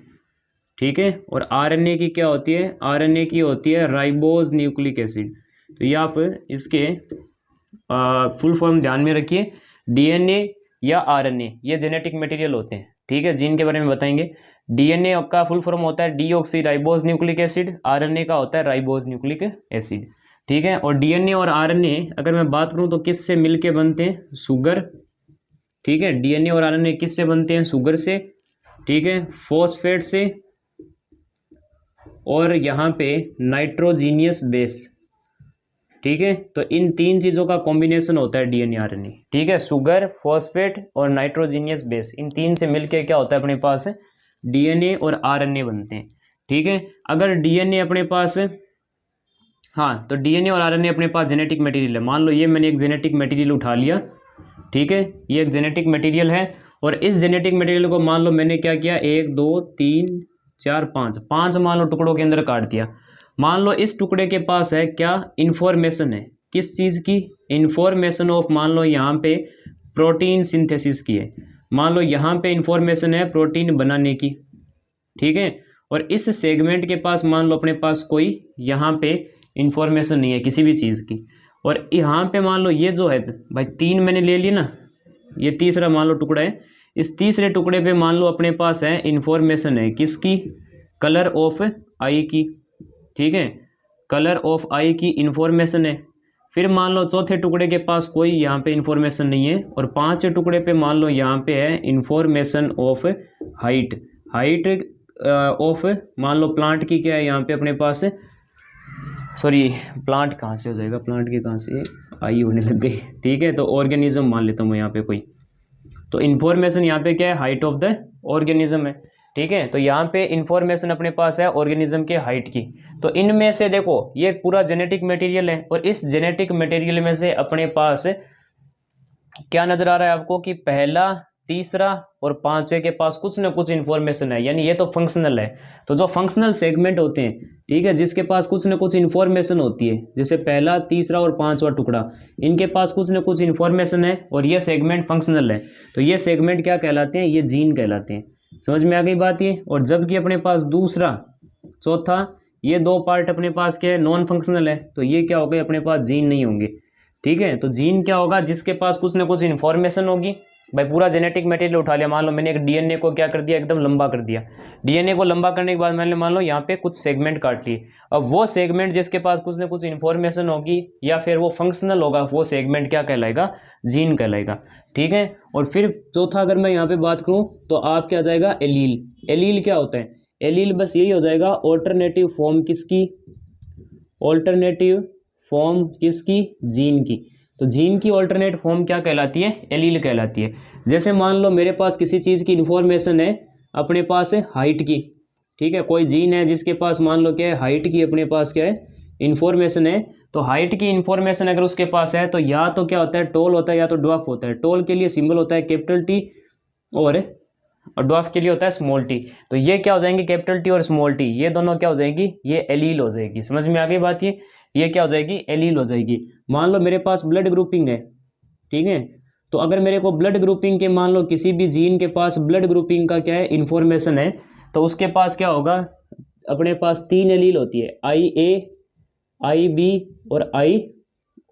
ठीक है, और RNA की क्या होती है, RNA की होती है राइबोज न्यूक्लिक एसिड। तो ये आप इसके फुल फॉर्म ध्यान में रखिए, DNA या RNA ये जेनेटिक मटेरियल होते हैं। ठीक है, जीन के बारे में बताएंगे। DNA का फुल फॉर्म होता है deoxy ribose nucleic acid, RNA का होता है राइबोज न्यूक्लिक एसिड। ठीक है, और DNA और RNA अगर मैं बात करूं तो किस से मिलके बनते हैं, शुगर। ठीक है, DNA और RNA किस से बनते हैं, शुगर से। ठीक है, फॉस्फेट से, और यहाँ पे नाइट्रोजीनियस बेस। ठीक है, तो इन 3 चीज़ों का कॉम्बिनेशन होता है DNA RNA। ठीक है, शुगर, फॉस्फेट और नाइट्रोजीनियस बेस, इन 3 से मिलके क्या होता है अपने पास DNA और RNA बनते हैं। ठीक है, अगर DNA अपने पास, हाँ, तो DNA और RNA अपने पास जेनेटिक मटेरियल है। मान लो ये मैंने एक जेनेटिक मटेरियल उठा लिया। ठीक है, ये एक जेनेटिक मटेरियल है, और इस जेनेटिक मटेरियल को मान लो मैंने क्या किया, 1 2 3 4 5 मान लो टुकड़ों के अंदर काट दिया। मान लो इस टुकड़े के पास है क्या, इन्फॉर्मेशन है, किस चीज़ की, इन्फॉर्मेशन ऑफ, मान लो यहाँ पे प्रोटीन सिंथेसिस की है। मान लो यहाँ पे इंफॉर्मेशन है प्रोटीन बनाने की, ठीक है, और इस सेगमेंट के पास मान लो अपने पास कोई यहाँ पे इंफॉर्मेशन नहीं है किसी भी चीज़ की, और यहाँ पे मान लो ये जो है भाई 3 मैंने ले ली ना, ये तीसरा मान लो टुकड़ा है, इस तीसरे टुकड़े पे मान लो अपने पास है इंफॉर्मेशन है किसकी, कलर ऑफ आई की, ठीक है, कलर ऑफ आई की इंफॉर्मेशन है। फिर मान लो चौथे टुकड़े के पास कोई यहाँ पे इंफॉर्मेशन नहीं है, और पांचवें टुकड़े पे मान लो यहाँ पे है information of height, height of मान लो प्लांट की क्या है यहाँ पे अपने पास, सॉरी प्लांट कहाँ से हो जाएगा, प्लांट के कहाँ से आई होने लग गई, ठीक है, तो ऑर्गेनिज्म मान लेता हूँ यहाँ पे कोई, तो इन्फॉर्मेशन यहाँ पे क्या है, हाइट ऑफ द ऑर्गेनिज्म है, ठीक है। तो यहाँ पे इंफॉर्मेशन अपने पास है ऑर्गेनिज्म के हाइट की। तो इनमें से देखो ये पूरा जेनेटिक मटेरियल है, और इस जेनेटिक मटेरियल में से अपने पास क्या नजर आ रहा है आपको कि पहला, तीसरा और पांचवे के पास कुछ ना कुछ इंफॉर्मेशन है, यानी ये तो फंक्शनल है। तो जो फंक्शनल सेगमेंट होते हैं, ठीक है, जिसके पास कुछ ना कुछ इंफॉर्मेशन होती है, जैसे पहला, तीसरा और पांचवा टुकड़ा, इनके पास कुछ ना कुछ इंफॉर्मेशन है और ये सेगमेंट फंक्शनल है, तो ये सेगमेंट क्या कहलाते हैं, ये जीन कहलाते हैं। समझ में आ गई बात ये। और जबकि अपने पास दूसरा, चौथा, ये दो पार्ट अपने पास क्या है, नॉन फंक्शनल है, तो ये क्या हो गए, अपने पास जीन नहीं होंगे, ठीक है। तो जीन क्या होगा, जिसके पास कुछ ना कुछ इंफॉर्मेशन होगी। भाई पूरा जेनेटिक मटेरियल उठा लिया, मान लो मैंने एक डीएनए को क्या कर दिया, एकदम लंबा कर दिया, डीएनए को लंबा करने के बाद मैंने मान लो यहाँ पे कुछ सेगमेंट काट लिए। अब वो सेगमेंट जिसके पास कुछ ना कुछ इंफॉर्मेशन होगी या फिर वो फंक्शनल होगा, वो सेगमेंट क्या कहलाएगा, जीन कहलाएगा, ठीक है। और फिर चौथा अगर मैं यहाँ पे बात करूँ तो आप क्या आ जाएगा, एलील। एलील क्या होता है, एलील बस यही हो जाएगा ऑल्टरनेटिव फॉर्म किसकी, ऑल्टरनेटिव फॉर्म किसकी, जीन की। तो जीन की ऑल्टरनेट फॉर्म क्या कहलाती है, एलील कहलाती है। जैसे मान लो मेरे पास किसी चीज़ की इन्फॉर्मेशन है, अपने पास है हाइट की, ठीक है, कोई जीन है जिसके पास मान लो क्या है, हाइट की अपने पास क्या है, इन्फॉर्मेशन है। तो हाइट की इन्फॉर्मेशन अगर उसके पास है तो या तो क्या होता है, टॉल होता है या तो ड्वार्फ होता है। टॉल के लिए सिंबल होता है कैपिटल टी और ड्वार्फ के लिए होता है स्मॉल टी। तो ये क्या हो जाएंगे, कैपिटल टी और स्मॉल टी, ये दोनों क्या हो जाएगी, ये एलील हो जाएगी। समझ में आ गई बात ये क्या हो जाएगी, एलील हो जाएगी। मान लो मेरे पास ब्लड ग्रुपिंग है, ठीक है, तो अगर मेरे को ब्लड ग्रुपिंग के मान लो किसी भी जीन के पास ब्लड ग्रुपिंग का क्या है, इन्फॉर्मेशन है, तो उसके पास क्या होगा, अपने पास 3 एलील होती है, आई ए, आई बी और आई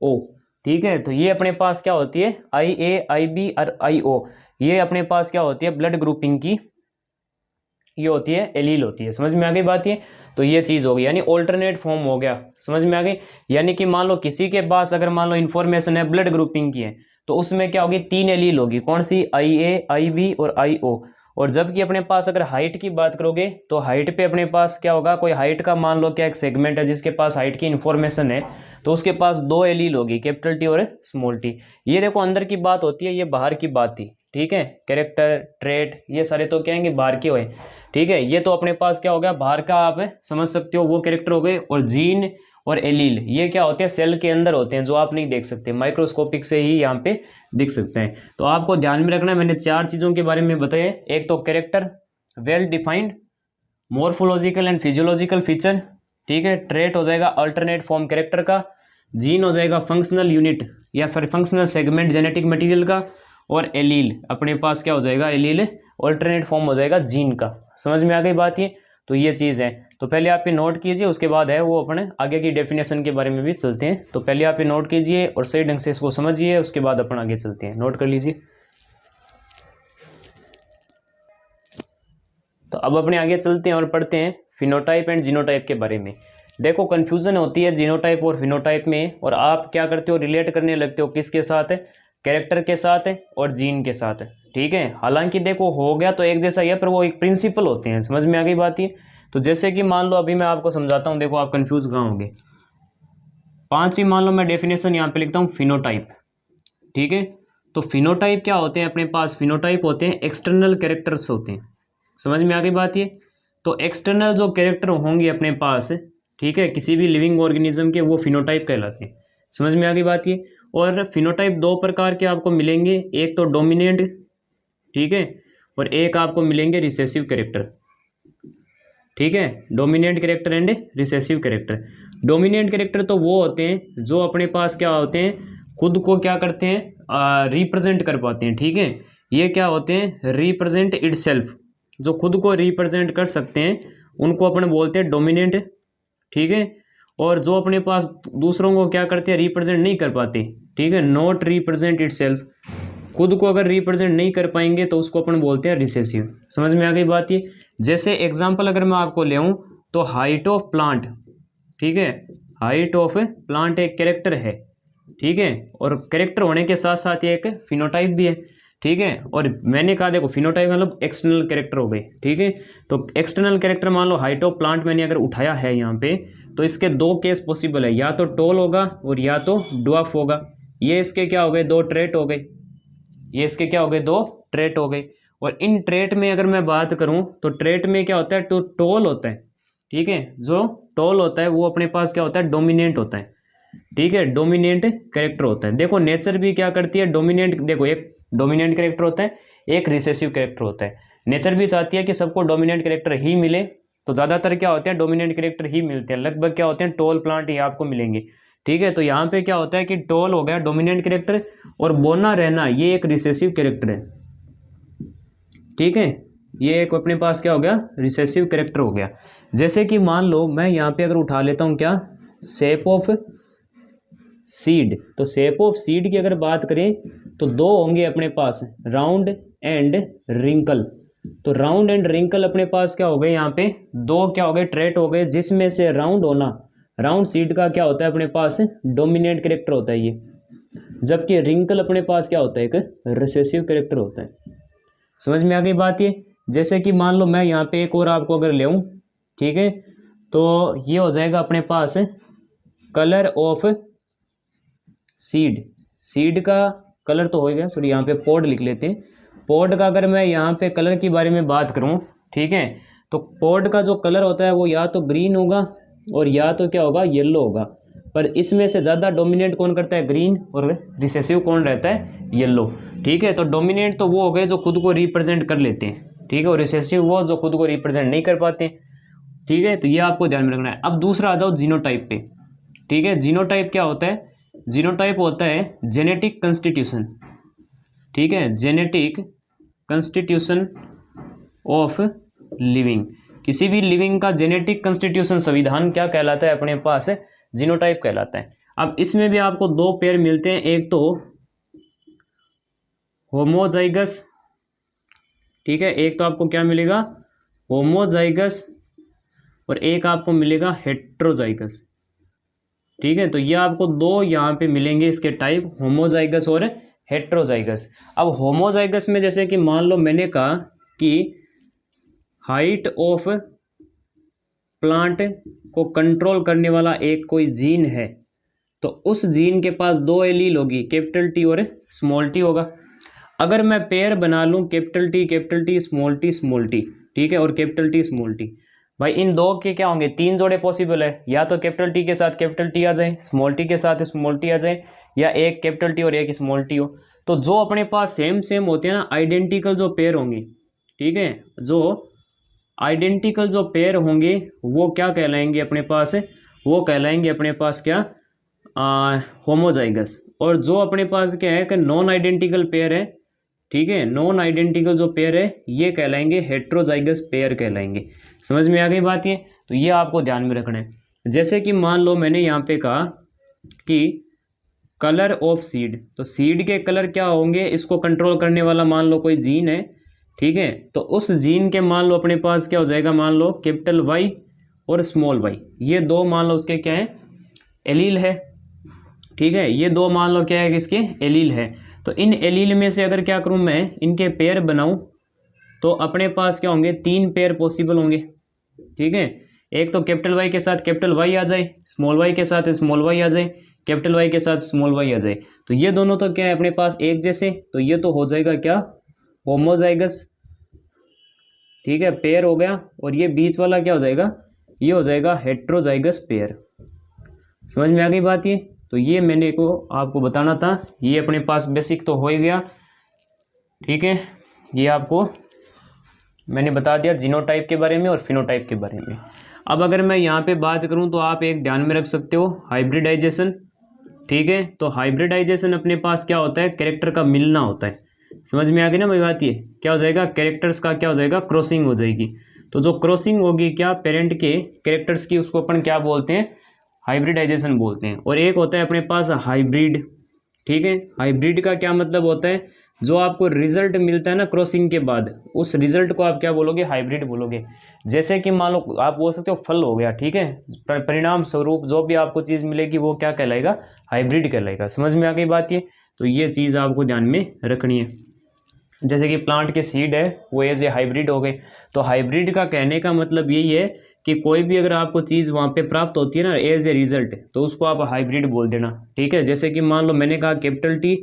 ओ, ठीक है। तो ये अपने पास क्या होती है, आई ए, आई बी और आई ओ, ये अपने पास क्या होती है, ब्लड ग्रुपिंग की ये होती है, एलील होती है। समझ में आ गई बात ये। तो ये चीज़ हो गई, यानी ऑल्टरनेट फॉर्म हो गया। समझ में आ गई। यानी कि मान लो किसी के पास अगर मान लो इन्फॉर्मेशन है ब्लड ग्रुपिंग की है, तो उसमें क्या होगी, 3 एलील होगी। कौन सी, आई ए, आई बी और आई ओ। और जबकि अपने पास अगर हाइट की बात करोगे तो हाइट पे अपने पास क्या होगा, कोई हाइट का मान लो क्या एक सेगमेंट है जिसके पास हाइट की इन्फॉर्मेशन है, तो उसके पास 2 एलील होगी, कैपिटल टी और स्मॉल टी। ये देखो अंदर की बात होती है, ये बाहर की बात थी, ठीक है। कैरेक्टर, ट्रेट, ये सारे तो क्या है, बाहर के हुए, ठीक है। ये तो अपने पास क्या हो गया, बाहर का आप समझ सकते हो, वो कैरेक्टर हो गए। और जीन और एलील ये क्या होते हैं, सेल के अंदर होते हैं, जो आप नहीं देख सकते, माइक्रोस्कोपिक से ही यहाँ पे दिख सकते हैं। तो आपको ध्यान में रखना है, मैंने 4 चीज़ों के बारे में बताया। एक तो character, well defined, morphological and physiological feature, ठीक है। ट्रेट हो जाएगा अल्टरनेट फॉर्म कैरेक्टर का, जीन हो जाएगा फंक्शनल यूनिट या फिर फंक्शनल सेगमेंट जेनेटिक मटेरियल का, और एलील अपने पास क्या हो जाएगा, एलील ऑल्टरनेट फॉर्म हो जाएगा जीन का। समझ में आ गई बात ये। तो ये चीज़ है, तो पहले आप ये नोट कीजिए, उसके बाद है वो अपने आगे की डेफिनेशन के बारे में भी चलते हैं। तो पहले आप ये नोट कीजिए और सही ढंग से इसको समझिए, उसके बाद अपन आगे चलते हैं। नोट कर लीजिए। तो अब अपने आगे चलते हैं और पढ़ते हैं फिनोटाइप एंड जीनोटाइप के बारे में। देखो कन्फ्यूजन होती है जीनोटाइप और फिनोटाइप में, और आप क्या करते हो, रिलेट करने लगते हो किसके साथ, कैरेक्टर के साथ और जीन के साथ, ठीक है। हालांकि देखो हो गया तो एक जैसा ही है, पर वो एक प्रिंसिपल होते हैं। समझ में आ गई बात ये। तो जैसे कि मान लो अभी मैं आपको समझाता हूँ, देखो आप कंफ्यूज कहाँ होंगे। 5वीं मान लो मैं डेफिनेशन यहाँ पे लिखता हूँ, फिनोटाइप, ठीक है। तो फिनोटाइप क्या होते हैं अपने पास, फिनोटाइप होते हैं एक्सटर्नल कैरेक्टर्स होते हैं। समझ में आ गई बात ये। तो एक्सटर्नल जो कैरेक्टर होंगे अपने पास, ठीक है, किसी भी लिविंग ऑर्गेनिज्म के, वो फिनोटाइप कहलाते हैं। समझ में आ गई बात ये। और फिनोटाइप 2 प्रकार के आपको मिलेंगे, एक तो डोमिनेंट, ठीक है, और एक आपको मिलेंगे रिसेसिव कैरेक्टर, ठीक है। Dominant character and recessive character. Dominant character तो वो होते हैं जो अपने पास क्या होते हैं, खुद को क्या करते हैं, रिप्रेजेंट कर पाते हैं, ठीक है। ये क्या होते हैं, रिप्रेजेंट इटसेल्फ, जो खुद को रिप्रेजेंट कर सकते हैं उनको अपन बोलते हैं डोमिनेंट, ठीक है। और जो अपने पास दूसरों को क्या करते हैं, रिप्रेजेंट नहीं कर पाते, ठीक है, नॉट रिप्रेजेंट इटसेल्फ, खुद को अगर रिप्रेजेंट नहीं कर पाएंगे तो उसको अपन बोलते हैं रिसेसिव। समझ में आ गई बात ये। जैसे एग्जांपल अगर मैं आपको ले आऊँ तो हाइट ऑफ प्लांट, ठीक है, हाइट ऑफ प्लांट एक कैरेक्टर है, ठीक है, और कैरेक्टर होने के साथ साथ ये एक फिनोटाइप भी है, ठीक है। और मैंने कहा देखो फिनोटाइप मतलब एक्सटर्नल कैरेक्टर हो गए, ठीक है। तो एक्सटर्नल कैरेक्टर मान लो हाइट ऑफ प्लांट मैंने अगर उठाया है यहाँ पे, तो इसके दो केस पॉसिबल है, या तो टॉल होगा और या तो ड्वार्फ होगा। ये इसके क्या हो गए, दो ट्रेट हो गए, ये इसके क्या हो गए, दो ट्रेट हो गए। और इन ट्रेट में अगर मैं बात करूं तो ट्रेट में क्या होता है, तो टॉल होता है, ठीक है, जो टॉल होता है वो अपने पास क्या होता है, डोमिनेंट होता है, ठीक है, डोमिनेंट कैरेक्टर होता है। देखो नेचर भी क्या करती है, डोमिनेंट, देखो एक डोमिनेंट कैरेक्टर होता है, एक रिसेसिव कैरेक्टर होता है। नेचर भी चाहती है कि सबको डोमिनेंट कैरेक्टर ही मिले, तो ज़्यादातर क्या होते हैं, डोमिनेंट कैरेक्टर ही मिलते हैं, लगभग क्या होते हैं, टॉल प्लांट ही आपको मिलेंगे, ठीक है। तो यहाँ पे क्या होता है कि टॉल हो गया डोमिनेंट कैरेक्टर, और बोना रहना ये एक रिसेसिव कैरेक्टर है, ठीक है, ये एक अपने पास क्या हो गया, रिसेसिव कैरेक्टर हो गया। जैसे कि मान लो मैं यहाँ पे अगर उठा लेता हूँ क्या, शेप ऑफ सीड, तो शेप ऑफ सीड की अगर बात करें तो दो होंगे अपने पास, राउंड एंड रिंकल। तो राउंड एंड रिंकल अपने पास क्या हो गए, यहाँ पे दो क्या हो गए, ट्रेट हो गए, जिसमें से राउंड होना, राउंड सीड का क्या होता है अपने पास, डोमिनेंट कैरेक्टर होता है ये, जबकि रिंकल अपने पास क्या होता है, एक रिसेसिव कैरेक्टर होता है। समझ में आ गई बात ये। जैसे कि मान लो मैं यहाँ पे एक और आपको अगर ले आऊँ, ठीक है, तो ये हो जाएगा अपने पास कलर ऑफ सीड। सीड का कलर तो हो गया, सॉरी यहाँ पे पॉड लिख लेते हैं। पॉड का अगर मैं यहाँ पे कलर के बारे में बात करूँ, ठीक है, तो पॉड का जो कलर होता है वो या तो ग्रीन होगा और या तो क्या होगा, येलो होगा। पर इसमें से ज़्यादा डोमिनेट कौन करता है, ग्रीन, और रिसेसिव कौन रहता है, येलो, ठीक है। तो डोमिनेट तो वो हो गए जो खुद को रिप्रेजेंट कर लेते हैं, ठीक है, और रिसेसिव वो जो खुद को रिप्रेजेंट नहीं कर पाते, ठीक है। तो ये आपको ध्यान में रखना है। अब दूसरा आ जाओ जीनोटाइप पे, ठीक है। जीनोटाइप क्या होता है, जीनोटाइप होता है जेनेटिक कंस्टिट्यूशन, ठीक है, जेनेटिक कंस्टिट्यूशन ऑफ लिविंग। किसी भी लिविंग का जेनेटिक कंस्टिट्यूशन संविधान क्या कहलाता है अपने पास, जीनोटाइप कहलाता है। अब इसमें भी आपको दो पेयर मिलते हैं, एक तो होमोजाइगस, ठीक है, एक तो आपको क्या मिलेगा, होमोजाइगस, और एक आपको मिलेगा हेट्रोजाइगस, ठीक है। तो ये आपको दो यहाँ पे मिलेंगे इसके टाइप, होमोजाइगस और हेट्रोजाइगस। अब होमोजाइगस में जैसे कि मान लो मैंने कहा कि हाइट ऑफ प्लांट को कंट्रोल करने वाला एक कोई जीन है, तो उस जीन के पास दो एलील होगी, कैपिटल टी और स्मॉल टी होगा। अगर मैं पेयर बना लूँ कैपिटल टी स्मॉल टी, ठीक है, और कैपिटल टी स्मॉल टी, भाई इन दो के क्या होंगे, तीन जोड़े पॉसिबल है, या तो कैपिटल टी के साथ कैपिटल टी आ जाए, स्मॉल टी के साथ स्मॉल टी आ जाए, या एक कैपिटल टी और एक स्मॉल टी हो। तो जो अपने पास सेम होते हैं ना, आइडेंटिकल जो पेयर होंगे, ठीक है, जो आइडेंटिकल जो पेयर होंगे वो क्या कहलाएंगे अपने पास, वो कहलाएंगे अपने पास क्या, होमोजाइगस। और जो अपने पास क्या है कि नॉन आइडेंटिकल पेयर है, ठीक है, नॉन आइडेंटिकल जो पेयर है ये कहलाएंगे हेट्रोजाइगस पेयर कहलाएंगे। समझ में आ गई बात ये। तो ये आपको ध्यान में रखना है। जैसे कि मान लो मैंने यहाँ पे कहा कि कलर ऑफ सीड, तो सीड के कलर क्या होंगे, इसको कंट्रोल करने वाला मान लो कोई जीन है, ठीक है, तो उस जीन के मान लो अपने पास क्या हो जाएगा, मान लो कैपिटल वाई और स्मॉल वाई, ये दो मान लो उसके क्या है, एलील है, ठीक है, ये दो मान लो क्या है, इसके एलील है। तो इन एलील में से अगर क्या करूं मैं, इनके पेयर बनाऊं, तो अपने पास क्या होंगे, तीन पेयर पॉसिबल होंगे, ठीक है। एक तो कैपिटल वाई के साथ कैपिटल वाई आ जाए, स्मॉल वाई के साथ स्मॉल वाई आ जाए, कैपिटल वाई के साथ स्मॉल वाई आ जाए। तो ये दोनों तो क्या है अपने पास एक जैसे, तो ये तो हो जाएगा क्या, होमोजाइगस, ठीक है, पेयर हो गया। और ये बीच वाला क्या हो जाएगा, ये हो जाएगा हेट्रोजाइगस पेयर। समझ में आ गई बात ये। तो ये मैंने को आपको बताना था, ये अपने पास बेसिक तो हो ही गया, ठीक है, ये आपको मैंने बता दिया जीनोटाइप के बारे में और फिनोटाइप के बारे में। अब अगर मैं यहाँ पे बात करूँ तो आप एक ध्यान में रख सकते हो, हाइब्रिडाइजेशन, ठीक है। तो हाइब्रिडाइजेशन अपने पास क्या होता है, कैरेक्टर का मिलना होता है, समझ में आ गई ना भाई बात? ये क्या हो जाएगा, कैरेक्टर्स का क्या हो जाएगा, क्रॉसिंग हो जाएगी। तो जो क्रॉसिंग होगी क्या पेरेंट के कैरेक्टर्स की, उसको अपन क्या बोलते हैं, हाइब्रिडाइजेशन बोलते हैं। और एक होता है अपने पास हाइब्रिड, ठीक है। हाइब्रिड का क्या मतलब होता है, जो आपको रिजल्ट मिलता है ना क्रॉसिंग के बाद, उस रिजल्ट को आप क्या बोलोगे, हाइब्रिड बोलोगे। जैसे कि मान लो आप बोल सकते हो फल हो गया, ठीक है, परिणाम स्वरूप जो भी आपको चीज़ मिलेगी वो क्या कहलाएगा, हाइब्रिड कहलाएगा। समझ में आ गई बात? ये तो ये चीज़ आपको ध्यान में रखनी है। जैसे कि प्लांट के सीड है वो एज ए हाइब्रिड हो गए। तो हाइब्रिड का कहने का मतलब यही है कि कोई भी अगर आपको चीज़ वहाँ पे प्राप्त होती है ना एज ए रिजल्ट, तो उसको आप हाइब्रिड बोल देना, ठीक है। जैसे कि मान लो मैंने कहा कैपिटल टी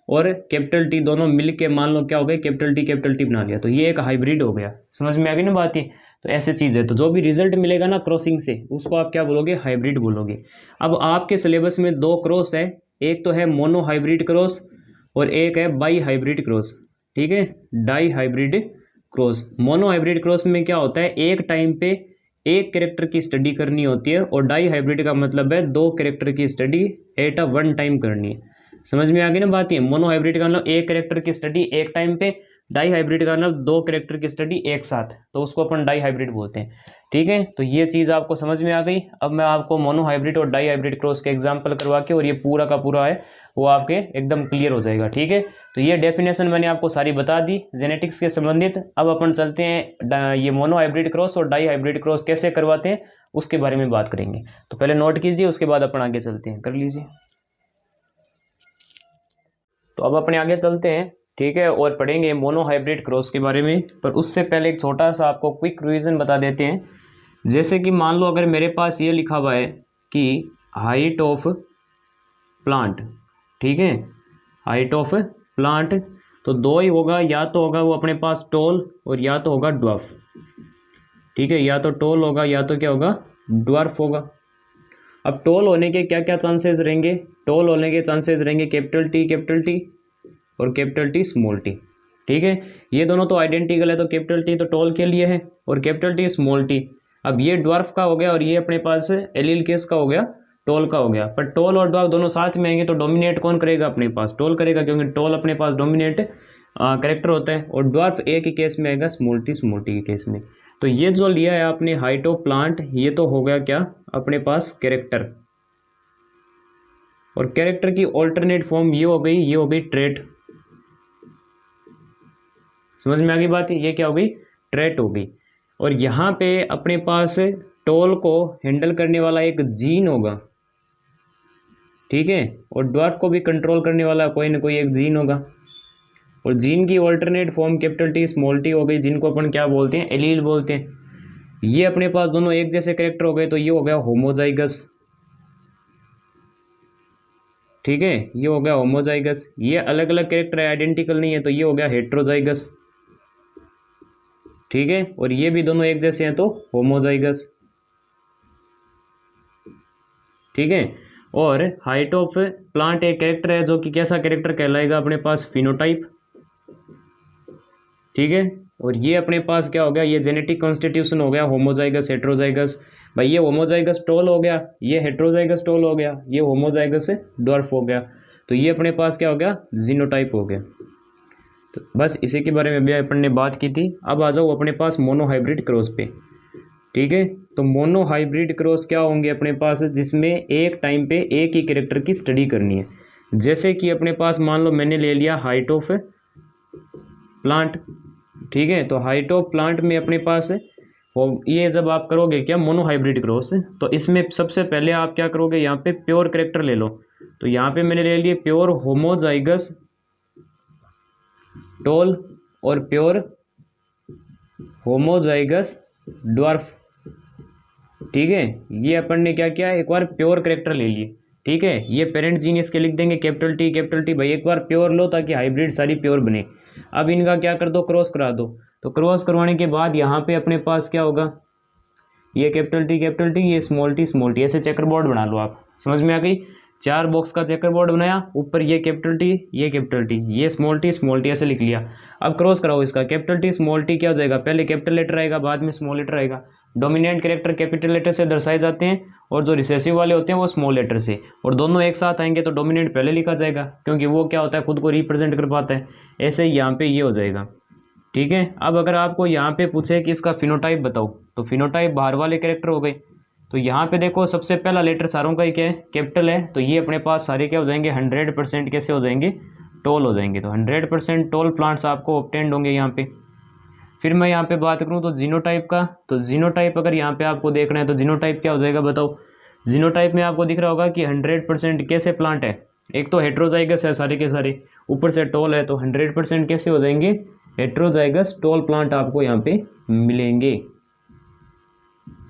और कैपिटल टी दोनों मिल के मान लो क्या हो गए, कैपिटल टी बना लिया, तो ये एक हाइब्रिड हो गया। समझ में आ गई ना बात? ये तो ऐसे चीज़ है। तो जो भी रिजल्ट मिलेगा ना क्रॉसिंग से, उसको आप क्या बोलोगे, हाइब्रिड बोलोगे। अब आपके सिलेबस में दो क्रॉस है, एक तो है मोनो हाइब्रिड क्रॉस और एक है बाई हाइब्रिड क्रॉस, ठीक है, di hybrid cross. Mono hybrid cross में क्या होता है, एक टाइम पे एक कैरेक्टर की स्टडी करनी होती है, और डाई हाइब्रिड का मतलब है दो कैरेक्टर की study at a one time करनी है। समझ में आ गई ना बात? ये मोनो हाइब्रिड का मतलब एक कैरेक्टर की स्टडी एक टाइम पे, डाई हाइब्रिड का मतलब दो कैरेक्टर की स्टडी एक साथ, तो उसको अपन डाई हाइब्रिड बोलते हैं, ठीक है। तो ये चीज़ आपको समझ में आ गई। अब मैं आपको मोनो हाइब्रिड और डाई हाइब्रिड क्रॉस के एग्जाम्पल करवा के, और ये पूरा का पूरा है वो आपके एकदम क्लियर हो जाएगा, ठीक है। तो ये डेफिनेशन मैंने आपको सारी बता दी जेनेटिक्स के संबंधित। अब अपन चलते हैं ये मोनो हाइब्रिड क्रॉस और डाई हाइब्रिड क्रॉस कैसे करवाते हैं उसके बारे में बात करेंगे। तो पहले नोट कीजिए, उसके बाद अपन आगे चलते हैं, कर लीजिए। तो अब अपने आगे चलते हैं, ठीक है, और पढ़ेंगे मोनो हाइब्रिड क्रॉस के बारे में। पर उससे पहले एक छोटा सा आपको क्विक रिवीजन बता देते हैं। जैसे कि मान लो अगर मेरे पास ये लिखा हुआ है कि हाइट ऑफ प्लांट, ठीक है, हाइट ऑफ प्लांट, तो दो ही होगा, या तो होगा वो अपने पास टॉल और या तो होगा ड्वार्फ, ठीक है, या तो टॉल होगा या तो क्या होगा, ड्वार्फ होगा। अब टॉल होने के क्या क्या चांसेस रहेंगे, टॉल होने के चांसेस रहेंगे कैपिटल टी और कैपिटल टी स्मॉल टी, ठीक है। ये दोनों तो आइडेंटिकल है, तो कैपिटल टी तो टॉल के लिए है और कैपिटल टी स्मॉल टी। अब ये ड्वार्फ का हो गया और ये अपने पास एलील केस का हो गया, टॉल का हो गया। पर टॉल और ड्वार्फ दोनों साथ में आएंगे तो डोमिनेट कौन करेगा, अपने पास टॉल करेगा, क्योंकि टॉल अपने पास डोमिनेट कैरेक्टर होता है, और ड्वार्फ एक ही केस में आएगा, स्मॉल टी के केस में। तो ये जो लिया है आपने हाइट ऑफ प्लांट, ये तो हो गया क्या अपने पास कैरेक्टर, और कैरेक्टर की ऑल्टरनेट फॉर्म ये हो गई, ये हो गई ट्रेट। समझ में आ गई बात? ये क्या हो गई, ट्रेट हो गई। और यहाँ पे अपने पास टॉल को हैंडल करने वाला एक जीन होगा, ठीक है, और ड्वार्फ को भी कंट्रोल करने वाला कोई ना कोई एक जीन होगा। और जीन की alternate form capital T small T हो गई, जिनको अपन क्या बोलते हैं, एलील बोलते हैं। ये अपने पास दोनों एक जैसे कैरेक्टर हो गए, तो ये हो गया होमोजाइगस, ठीक है, ये हो गया होमोजाइगस। ये अलग अलग कैरेक्टर है, आइडेंटिकल नहीं है, तो ये हो गया हेट्रोजाइगस, ठीक है। और ये भी दोनों एक जैसे हैं तो होमोजाइगस, ठीक है। और हाइट ऑफ प्लांट एक कैरेक्टर है जो कि कैसा कैरेक्टर कहलाएगा, अपने पास फिनोटाइप, ठीक है। और ये अपने पास क्या हो गया, ये जेनेटिक कॉन्स्टिट्यूशन हो गया, होमोजाइगस हेट्रोजाइगस। भाई ये होमोजाइगस टॉल हो गया, ये हेट्रोजाइगस टॉल हो गया, ये होमोजाइगस ड्वार्फ हो गया, तो ये अपने पास क्या हो गया, जीनोटाइप हो गया। तो बस इसी के बारे में भी अपन ने बात की थी। अब आ जाओ अपने पास मोनो हाइब्रिड क्रॉस पे, ठीक है। तो मोनो हाइब्रिड क्रॉस क्या होंगे अपने पास, जिसमें एक टाइम पे एक ही कैरेक्टर की स्टडी करनी है। जैसे कि अपने पास मान लो मैंने ले लिया हाइट ऑफ प्लांट, ठीक है। तो हाइट ऑफ प्लांट में अपने पास ये जब आप करोगे क्या मोनो हाइब्रिड क्रॉस, तो इसमें सबसे पहले आप क्या करोगे, यहाँ पे प्योर कैरेक्टर ले लो। तो यहाँ पे मैंने ले लिए प्योर होमोजाइगस टॉल और प्योर होमोजाइगस ड्वार्फ, ठीक है। ये अपन ने क्या किया, एक बार प्योर कैरेक्टर ले लिए, ठीक है। ये पेरेंट जीन इसके लिख देंगे कैपिटल टी, भाई एक बार प्योर लो ताकि हाइब्रिड सारी प्योर बने। अब इनका क्या कर दो, क्रॉस करा दो। तो क्रॉस करवाने के बाद यहाँ पे अपने पास क्या होगा, ये कैपिटल टी, ये स्मॉल टी, ऐसे चेकर बोर्ड बना लो आप। समझ में आ गई, 4 बॉक्स का चेकर बोर्ड बनाया, ऊपर ये कैपिटल टी, ये स्मॉल टी ऐसे लिख लिया। अब क्रॉस कराओ इसका, कैपिटल टी स्मॉल टी क्या हो जाएगा, पहले कैपिटल लेटर आएगा बाद में स्मॉल लेटर आएगा। डोमिनेंट कैरेक्टर कैपिटल लेटर से दर्शाए जाते हैं और जो रिसेसिव वाले होते हैं वो स्मॉल लेटर से, और दोनों एक साथ आएंगे तो डोमिनेंट पहले लिखा जाएगा क्योंकि वो क्या होता है, खुद को रिप्रेजेंट कर पाता है। ऐसे ही यहाँ पे ये हो जाएगा, ठीक है। अब अगर आपको यहाँ पे पूछे कि इसका फिनोटाइप बताओ, तो फिनोटाइप बाहर वाले कैरेक्टर हो गए। तो यहाँ पे देखो सबसे पहला लेटर सारों का ही क्या है, कैपिटल है, तो ये अपने पास सारे क्या हो जाएंगे, 100% कैसे हो जाएंगे, टॉल हो जाएंगे। तो 100% टॉल प्लांट्स आपको ऑब्टेन्ड होंगे यहाँ पे। फिर मैं यहाँ पे बात करूँ तो जीनोटाइप का, तो जीनोटाइप अगर यहाँ पे आपको देखना है तो जीनोटाइप क्या हो जाएगा बताओ। जीनोटाइप में आपको दिख रहा होगा कि 100% कैसे प्लांट है, एक तो हेट्रोजाइगस है सारे के सारे, ऊपर से टॉल है, तो 100% कैसे हो जाएंगे, हेट्रोजाइगस टॉल प्लांट आपको यहाँ पे मिलेंगे।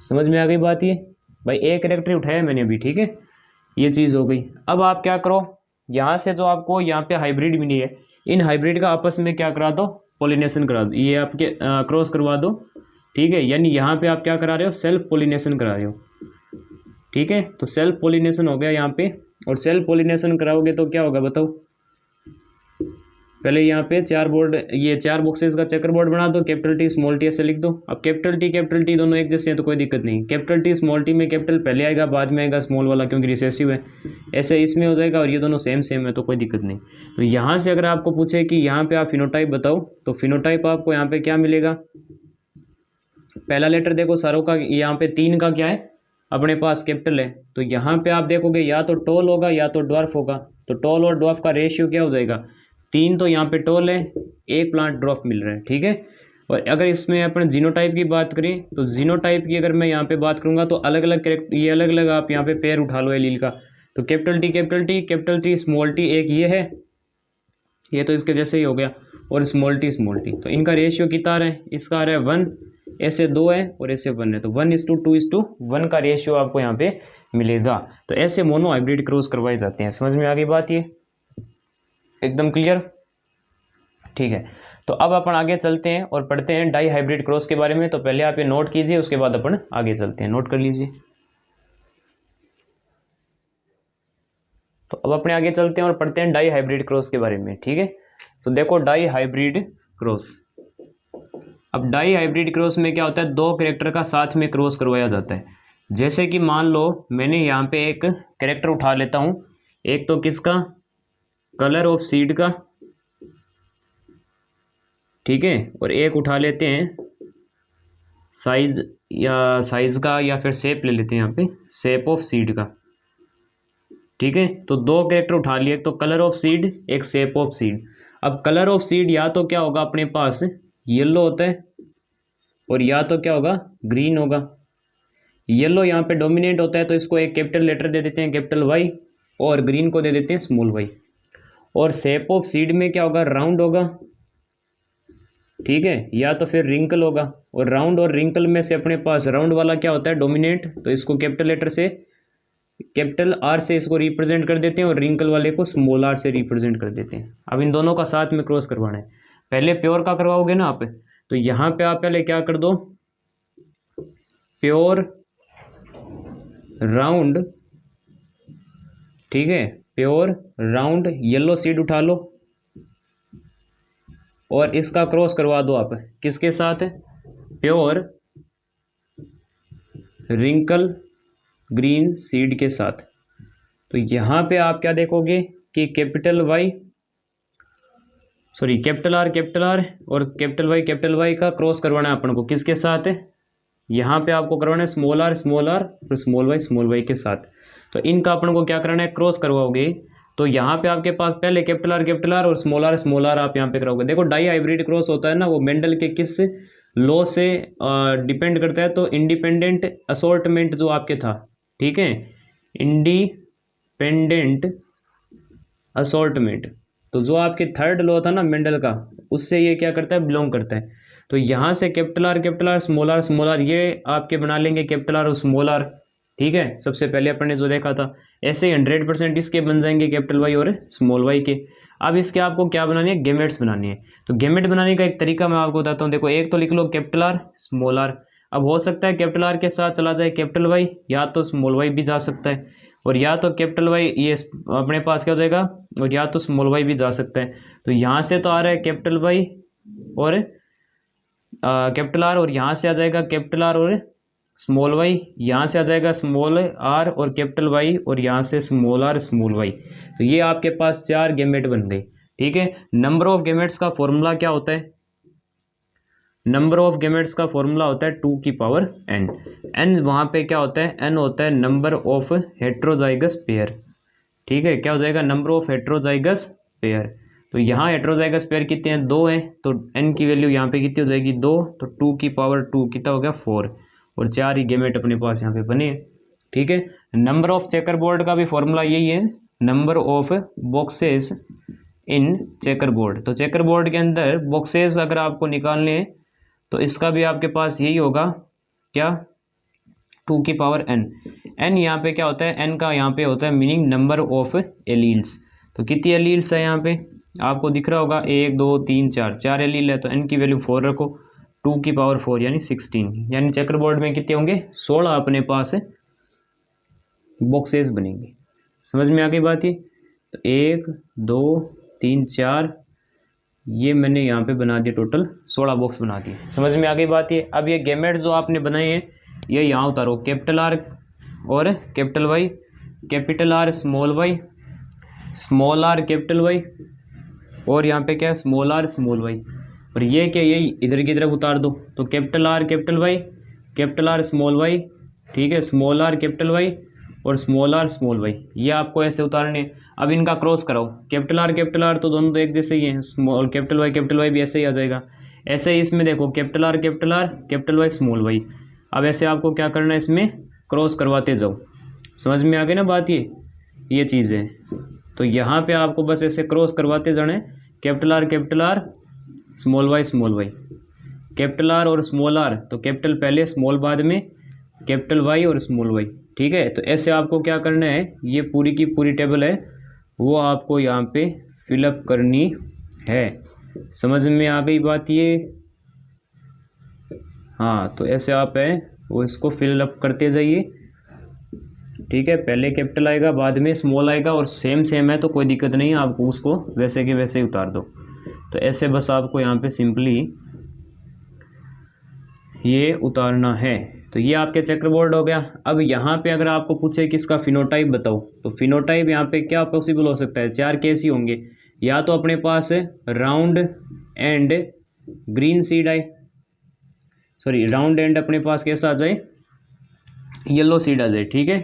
समझ में आ गई बात ये भाई, एक कैरेक्टर उठाया मैंने अभी, ठीक है, ये चीज़ हो गई। अब आप क्या करो, यहाँ से जो आपको यहाँ पे हाइब्रिड मिली है, इन हाइब्रिड का आपस में क्या करा दो, पॉलिनेशन करा दो, ये आपके क्रॉस करवा दो, ठीक है। यानी यहाँ पे आप क्या करा रहे हो, सेल्फ पॉलिनेशन करा रहे हो, ठीक है। तो सेल्फ पॉलिनेशन हो गया यहाँ पे, और सेल्फ पॉलिनेशन कराओगे तो क्या होगा बताओ। पहले यहाँ पे 4 बोर्ड, ये 4 बॉक्सेस का चेकर बोर्ड बना दो, कैपिटल टी स्मॉल टी ऐसे लिख दो। अब कैपिटल टी दोनों एक जैसे हैं तो कोई दिक्कत नहीं, कैपिटल टी स्मॉल टी में कैपिटल पहले आएगा, बाद में आएगा स्मॉल वाला क्योंकि रिसेसिव है, ऐसे इसमें हो जाएगा, और ये दोनों सेम है तो कोई दिक्कत नहीं। तो यहाँ से अगर आपको पूछे कि यहाँ पे आप फिनोटाइप बताओ, तो फिनोटाइप आपको यहाँ पे क्या मिलेगा, पहला लेटर देखो सारों का, यहाँ पे 3 का क्या है अपने पास कैपिटल है, तो यहाँ पे आप देखोगे या तो टॉल होगा या तो ड्वार्फ होगा। तो टॉल और ड्वार्फ का रेशियो क्या हो जाएगा, 3 तो यहाँ पे टॉल है, 1 प्लांट ड्वार्फ मिल रहा है, ठीक है। और अगर इसमें अपन जीनोटाइप की बात करें तो जीनोटाइप की अगर मैं यहाँ पे बात करूँगा तो अलग अलग कैरेक्टर, ये अलग अलग आप यहाँ पे पेयर उठा लो एलील का, तो कैपिटल टी स्मॉल टी एक ये है, ये तो इसके जैसे ही हो गया, और स्मॉल टी, तो इनका रेशियो कितना आ रहा है, इसका आ रहा है 1, ऐसे 2 है और ऐसे 1 है, तो 1:2:1 का रेशियो आपको यहाँ पे मिलेगा। तो ऐसे मोनो हाइब्रिड क्रॉस करवाए जाते हैं। समझ में आ गई बात, ये एकदम क्लियर, ठीक है। तो अब अपन आगे चलते हैं और पढ़ते हैं डाई हाइब्रिड क्रॉस के बारे में। तो पहले आप ये नोट कीजिए, उसके बाद अपन आगे चलते हैं, नोट कर लीजिए। तो अब अपने आगे चलते हैं और पढ़ते हैं डाई हाइब्रिड क्रॉस के बारे में, ठीक है। तो देखो डाई हाइब्रिड क्रॉस, अब डाई हाइब्रिड क्रॉस में क्या होता है, 2 कैरेक्टर का साथ में क्रॉस करवाया जाता है। जैसे कि मान लो मैंने यहाँ पे एक कैरेक्टर उठा लेता हूँ, एक तो किसका, कलर ऑफ सीड का, ठीक है, और एक उठा लेते हैं साइज का, या फिर शेप ले लेते हैं यहाँ पे, शेप ऑफ सीड का, ठीक है। तो 2 कैरेक्टर उठा लिए, एक तो कलर ऑफ सीड, एक शेप ऑफ सीड। अब कलर ऑफ सीड या तो क्या होगा अपने पास, येलो होता है, और या तो क्या होगा, ग्रीन होगा। येलो यहाँ पे डोमिनेट होता है तो इसको एक कैपिटल लेटर दे देते हैं, कैपिटल वाई, और ग्रीन को दे देते हैं स्मॉल वाई। और शेप ऑफ सीड में क्या होगा, राउंड होगा, ठीक है, या तो फिर रिंकल होगा। और राउंड और रिंकल में से अपने पास राउंड वाला क्या होता है, डोमिनेट, तो इसको कैपिटल लेटर से, कैपिटल आर से इसको रिप्रेजेंट कर देते हैं, और रिंकल वाले को स्मॉल आर से रिप्रेजेंट कर देते हैं। अब इन दोनों का साथ में क्रॉस करवाना है। पहले प्योर का करवाओगे ना आप, तो यहाँ पे आप पहले क्या कर दो, प्योर राउंड, ठीक है, प्योर राउंड येलो सीड उठा लो, और इसका क्रॉस करवा दो आप किसके साथ, प्योर रिंकल ग्रीन सीड के साथ। तो यहाँ पे आप क्या देखोगे कि कैपिटल आर और कैपिटल वाई का क्रॉस करवाना है अपन को, किसके साथ है, यहाँ पे आपको करवाना है स्मॉल आर और स्मॉल वाई के साथ। तो इनका अपन को क्या कराना है, क्रॉस करवाओगे। तो यहाँ पे आपके पास पहले कैपिटल आर और स्मॉल आर आप यहाँ पे कराओगे। देखो डाई हाइब्रिड क्रॉस होता है ना, वो मेंडल के किस लॉ से डिपेंड करता है, तो इंडिपेंडेंट असॉर्टमेंट जो आपके था, ठीक है, इंडिपेंडेंट असॉर्टमेंट, तो जो आपके थर्ड लॉ था ना मेंडल का, उससे ये क्या करता है, बिलोंग करता है। तो यहाँ से कैपिटल आर स्मॉल आर ये आपके बना लेंगे कैपिटल आर और स्मॉल आर, ठीक है, सबसे पहले अपन ने जो देखा था। ऐसे ही 100% इसके बन जाएंगे कैपिटल वाई और स्मॉल वाई के। अब इसके आपको क्या बनानी है, गेमेट्स बनानी है। तो गेमेट बनाने का एक तरीका मैं आपको बताता हूँ। देखो, एक तो लिख लो कैपिटल आर स्मॉल आर। अब हो सकता है कैपिटल आर के साथ चला जाए कैपिटल वाई, या तो स्मॉल वाई भी जा सकता है, और या तो कैपिटल वाई ये अपने पास क्या हो जाएगा, और या तो स्मॉल वाई भी जा सकता है। तो यहाँ से तो आ रहा है कैपिटल वाई और कैपिटल आर, और यहाँ से आ जाएगा कैपिटल आर और स्मॉल वाई, यहाँ से आ जाएगा स्मॉल आर और कैपिटल वाई, और यहाँ से स्मॉल आर स्मॉल वाई। तो ये आपके पास 4 गैमेट बन गए। ठीक है, नंबर ऑफ गैमेट्स का फॉर्मूला क्या होता है? नंबर ऑफ गैमेट्स का फॉर्मूला होता है 2 की पावर n। n वहाँ पे क्या होता है? n होता है नंबर ऑफ हेट्रोजाइगस पेयर। ठीक है, क्या हो जाएगा? Number of heterozygous pair. तो यहाँ हेट्रोजाइगस पेयर कितने हैं? 2 हैं, तो n की वैल्यू यहाँ पे कितनी हो जाएगी? 2। तो 2 की पावर 2 कितना हो गया? 4। और 4 ही गैमेट अपने पास यहाँ पे बने हैं। ठीक है, नंबर ऑफ चेकर बोर्ड का भी फॉर्मूला यही है, number of boxes in checker board. तो चेकर बोर्ड के अंदर बॉक्सेस अगर आपको निकालने हैं तो इसका भी आपके पास यही होगा, क्या? 2 की पावर n। n यहाँ पे क्या होता है? n का यहाँ पे होता है मीनिंग नंबर ऑफ एलील्स। तो कितनी एलील्स है यहाँ पे आपको दिख रहा होगा? 1 2 3 4, 4 एलील है, तो n की वैल्यू 4 रखो। 2 की पावर 4 यानी 16, यानी चेकर बोर्ड में कितने होंगे? 16 अपने पास है बॉक्सेस बनेंगे। समझ में आ गई बात? ये तो 1 2 3 4, ये मैंने यहाँ पे बना दिया, टोटल 16 बॉक्स बना दिए। समझ में आ गई बात? ये अब ये गैमेट्स जो आपने बनाए हैं ये यहाँ उतारो, कैपिटल आर और capital Y, capital R small Y, small R capital Y, और यहाँ पे क्या है? Small R small Y. और ये क्या? यही इधर की तरफ उतार दो, तो capital R capital Y, capital R small Y, ठीक है, स्मॉल आर कैपिटल वाई और स्मॉल आर स्मॉल वाई। ये आपको ऐसे उतारने। अब इनका क्रॉस कराओ, कैपिटल आर तो दोनों तो एक जैसे ही हैं, स्मॉल कैपिटल वाई भी ऐसे ही आ जाएगा। ऐसे ही इसमें देखो, capital R capital Y small Y. अब ऐसे आपको क्या करना है? इसमें क्रॉस करवाते जाओ। समझ में आ गई ना बात? ये चीज़ है। तो यहाँ पे आपको बस ऐसे क्रॉस करवाते जाना है, capital R small Y, capital R और स्मॉल आर, तो कैपिटल पहले स्मॉल बाद में, कैपिटल वाई और स्मॉल वाई। ठीक है, तो ऐसे आपको क्या करना है? ये पूरी की पूरी टेबल है वो आपको यहाँ पे फिलअप करनी है। समझ में आ गई बात? ये हाँ, तो ऐसे आप है वो इसको फिलअप करते जाइए। ठीक है, पहले कैपिटल आएगा बाद में स्मॉल आएगा, और सेम है तो कोई दिक्कत नहीं है, आपको उसको वैसे के वैसे ही उतार दो। तो ऐसे बस आपको यहाँ पे सिंपली ये उतारना है। तो ये आपके चेकर बोर्ड हो गया। अब यहाँ पे अगर आपको पूछे कि इसका फिनोटाइप बताओ, तो फिनोटाइप यहाँ पे क्या पॉसिबल हो सकता है? 4 केस ही होंगे। या तो अपने पास राउंड एंड ग्रीन सीड आए, सॉरी राउंड एंड अपने पास कैसा आ जाए? येलो सीड आ जाए। ठीक है,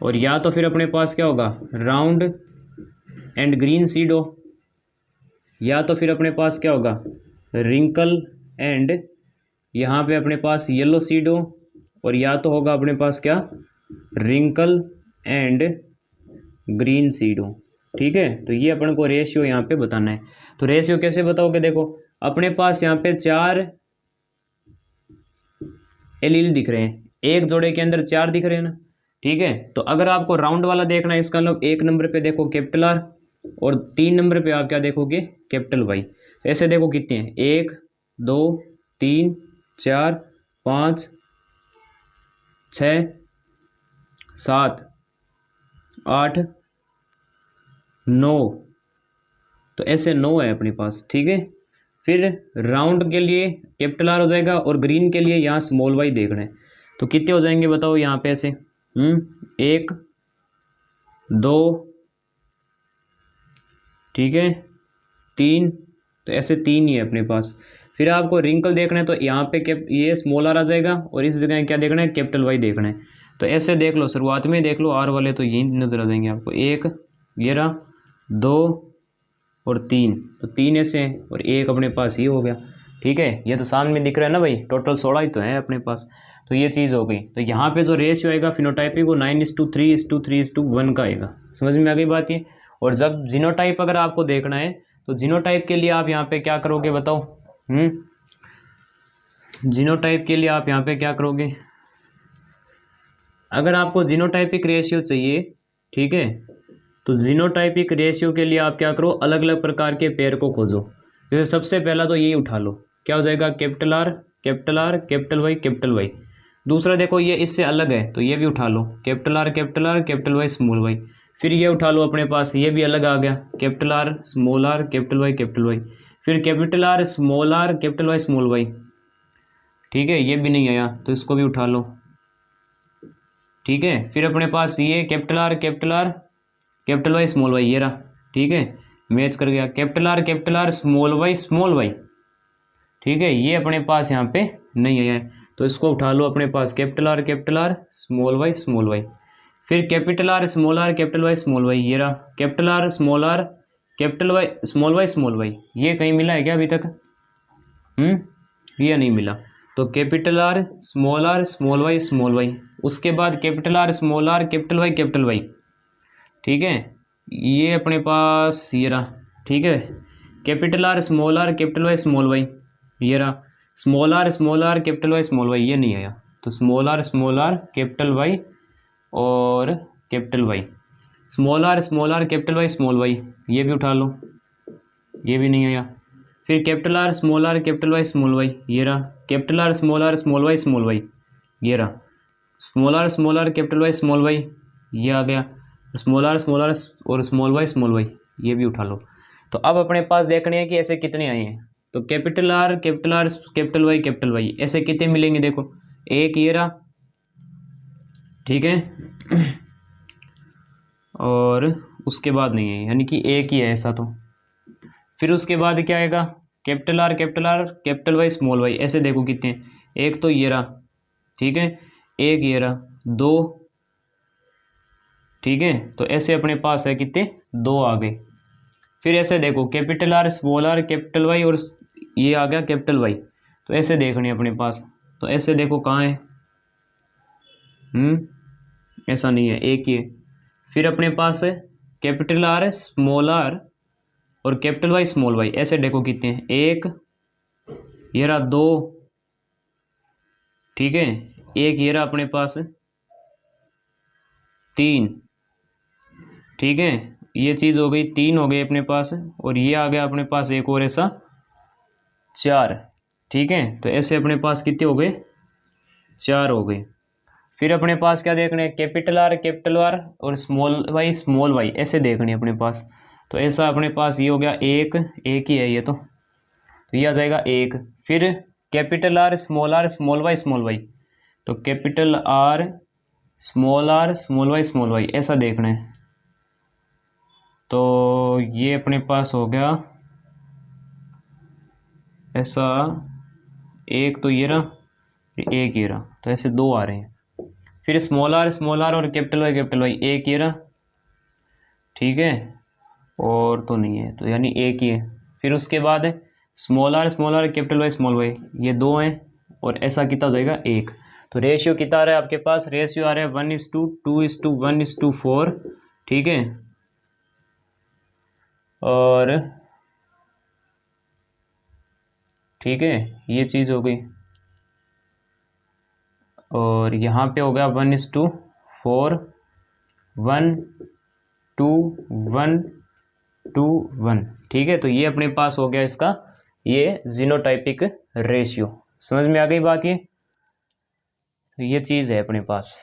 और या तो फिर अपने पास क्या होगा? राउंड एंड ग्रीन सीड हो, या तो फिर अपने पास क्या होगा? रिंकल एंड यहाँ पे अपने पास येलो सीड हो, और या तो होगा अपने पास क्या? रिंकल एंड ग्रीन सीड हो। ठीक है, तो ये अपन को रेशियो यहाँ पे बताना है। तो रेशियो कैसे बताओगे? देखो अपने पास यहाँ पे 4 एलील दिख रहे हैं, एक जोड़े के अंदर 4 दिख रहे हैं ना। ठीक है, तो अगर आपको राउंड वाला देखना है, इसका मतलब 1 नंबर पे देखो कैपिटल आर, और 3 नंबर पे आप क्या देखोगे? Capital Y. ऐसे देखो कितने हैं? 1 2 3 4 5 6 7 8 9, तो ऐसे 9 है अपने पास। ठीक है, फिर राउंड के लिए कैपिटल आर हो जाएगा, और ग्रीन के लिए यहाँ स्मॉल वाई देखना है। तो कितने हो जाएंगे बताओ यहाँ पे? ऐसे 1 2, ठीक है, 3, तो ऐसे 3 ही है अपने पास। फिर आपको रिंकल देखना है, तो यहाँ पे ये स्मॉल आर आ जाएगा, और इस जगह क्या देखना है? कैपिटल वाई देखना है। तो ऐसे देख लो, शुरुआत में देख लो आर वाले, तो यही नजर आ जाएंगे आपको। 1 ये रहा, 2 और 3, तो 3 ऐसे हैं, और 1 अपने पास ये हो गया। ठीक है, ये तो सामने दिख रहा है ना भाई, टोटल 16 ही तो है अपने पास। तो ये चीज़ हो गई। तो यहाँ पे जो रेशियो आएगा फिनोटाइपिक वो 9:3:3:1 का आएगा। समझ में आ गई बात ये? और जब जीनोटाइप अगर आपको देखना है, तो जीनोटाइप के लिए आप यहाँ पे क्या करोगे बताओ? जीनोटाइप के लिए आप यहाँ पे क्या करोगे? अगर आपको जीनोटाइपिक रेशियो चाहिए, ठीक है, तो जीनोटाइपिक रेशियो के लिए आप क्या करो? अलग अलग प्रकार के पेयर को खोजो। जैसे सबसे पहला तो यही उठा लो, क्या हो जाएगा? Capital R capital Y. दूसरा देखो ये इससे अलग है, तो ये भी उठा लो, capital R capital Y small Y. फिर ये उठा लो अपने पास, ये भी अलग आ गया, capital R small R capital Y. फिर capital R small R capital Y small Y. ठीक है, ये भी नहीं आया तो इसको भी उठा लो। ठीक है, फिर अपने पास ये capital R capital Y small Y, ये रहा। ठीक है, मैच कर गया, कैपिटल आर स्मॉल वाई। ठीक है, ये अपने पास यहाँ पे नहीं आया है तो इसको उठा लो अपने पास, कैपिटल आर स्मॉल वाई। फिर कैपिटल आर स्मॉल वाई, ये रहा। Capital R capital Y small Y, ये कहीं मिला है क्या अभी तक? ये नहीं मिला। तो कैपिटल आर स्मॉल वाई, उसके बाद कैपिटल आर कैपिटल वाई। ठीक है, ये अपने पास ये रहा। ठीक है, capital R capital Y small Y, ये रहा। स्मॉल आर कैपिटल वाई, ये नहीं आया तो स्मॉल आर कैपिटल वाई और capital Y. Small R capital Y small Y, ये भी उठा लो, ये भी नहीं आया। फिर capital R capital Y small Y, ये रहा। कैपिटल आर स्मॉल वाई, ये रहा। Small R capital Y small Y, ये आ गया। स्मॉल आर और स्मॉल वाई, ये भी उठा लो। तो अब अपने पास देखने हैं कि ऐसे कितने आए हैं। तो कैपिटल आर कैपिटल वाई ऐसे कितने मिलेंगे, देखो एक ये रहा। ठीक है, और उसके बाद नहीं है, यानी कि एक ही है ऐसा। तो फिर उसके बाद क्या आएगा, capital R capital Y small Y, ऐसे देखो कितने हैं। एक तो ये रहा। ठीक है, एक ये रहा, दो। ठीक है, तो ऐसे अपने पास है कितने, दो आ गए। फिर ऐसे देखो कैपिटल आर कैपिटल वाई और ये आ गया कैपिटल वाई, तो ऐसे देखने अपने पास। तो ऐसे देखो कहाँ है, ऐसा नहीं है, एक ही है। फिर अपने पास है कैपिटल आर और कैपिटल वाई स्मॉल वाई, ऐसे देखो कितने हैं, एक ये रहा, दो। ठीक है, एक ये रहा अपने पास, तीन। ठीक है, ये चीज़ हो गई, तीन हो गए अपने पास, और ये आ गया अपने पास एक और ऐसा, चार। ठीक है, तो ऐसे अपने पास कितने हो गए, चार हो गए। फिर अपने पास क्या देखना है, कैपिटल आर और स्मॉल वाई ऐसे देखने अपने पास। तो ऐसा अपने पास ये हो गया, एक ही है ये तो ये आ जाएगा एक। फिर कैपिटल आर स्मॉल वाई, तो कैपिटल आर स्मॉल वाई ऐसा देखना है। तो ये अपने पास हो गया ऐसा, एक तो ये रहा, एक ये रहा, तो ऐसे दो आ रहे हैं। फिर स्मॉल आर और कैपिटल वाई एक ये रहा। ठीक है, और तो नहीं है, तो यानी एक ही है। फिर उसके बाद है small R capital Y small Y, ये दो हैं, और ऐसा कितना हो जाएगा, एक। तो रेशियो कितना आ रहा है आपके पास, रेशियो आ रहा है 1:2:1:4। ठीक है, और ठीक है, ये चीज़ हो गई। और यहाँ पे हो गया 1:4, 1:1:1:1। ठीक है, तो ये अपने पास हो गया इसका ये जीनोटाइपिक रेशियो। समझ में आ गई बात ये? तो ये चीज़ है अपने पास।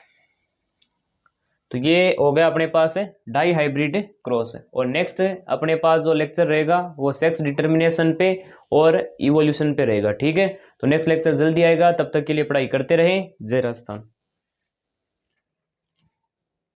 तो ये हो गया अपने पास है डाई हाइब्रिड क्रॉस। और नेक्स्ट अपने पास जो लेक्चर रहेगा वो सेक्स डिटर्मिनेशन पे और इवोल्यूशन पे रहेगा। ठीक है, तो नेक्स्ट लेक्चर जल्दी आएगा, तब तक के लिए पढ़ाई करते रहें। जय राजस्थान।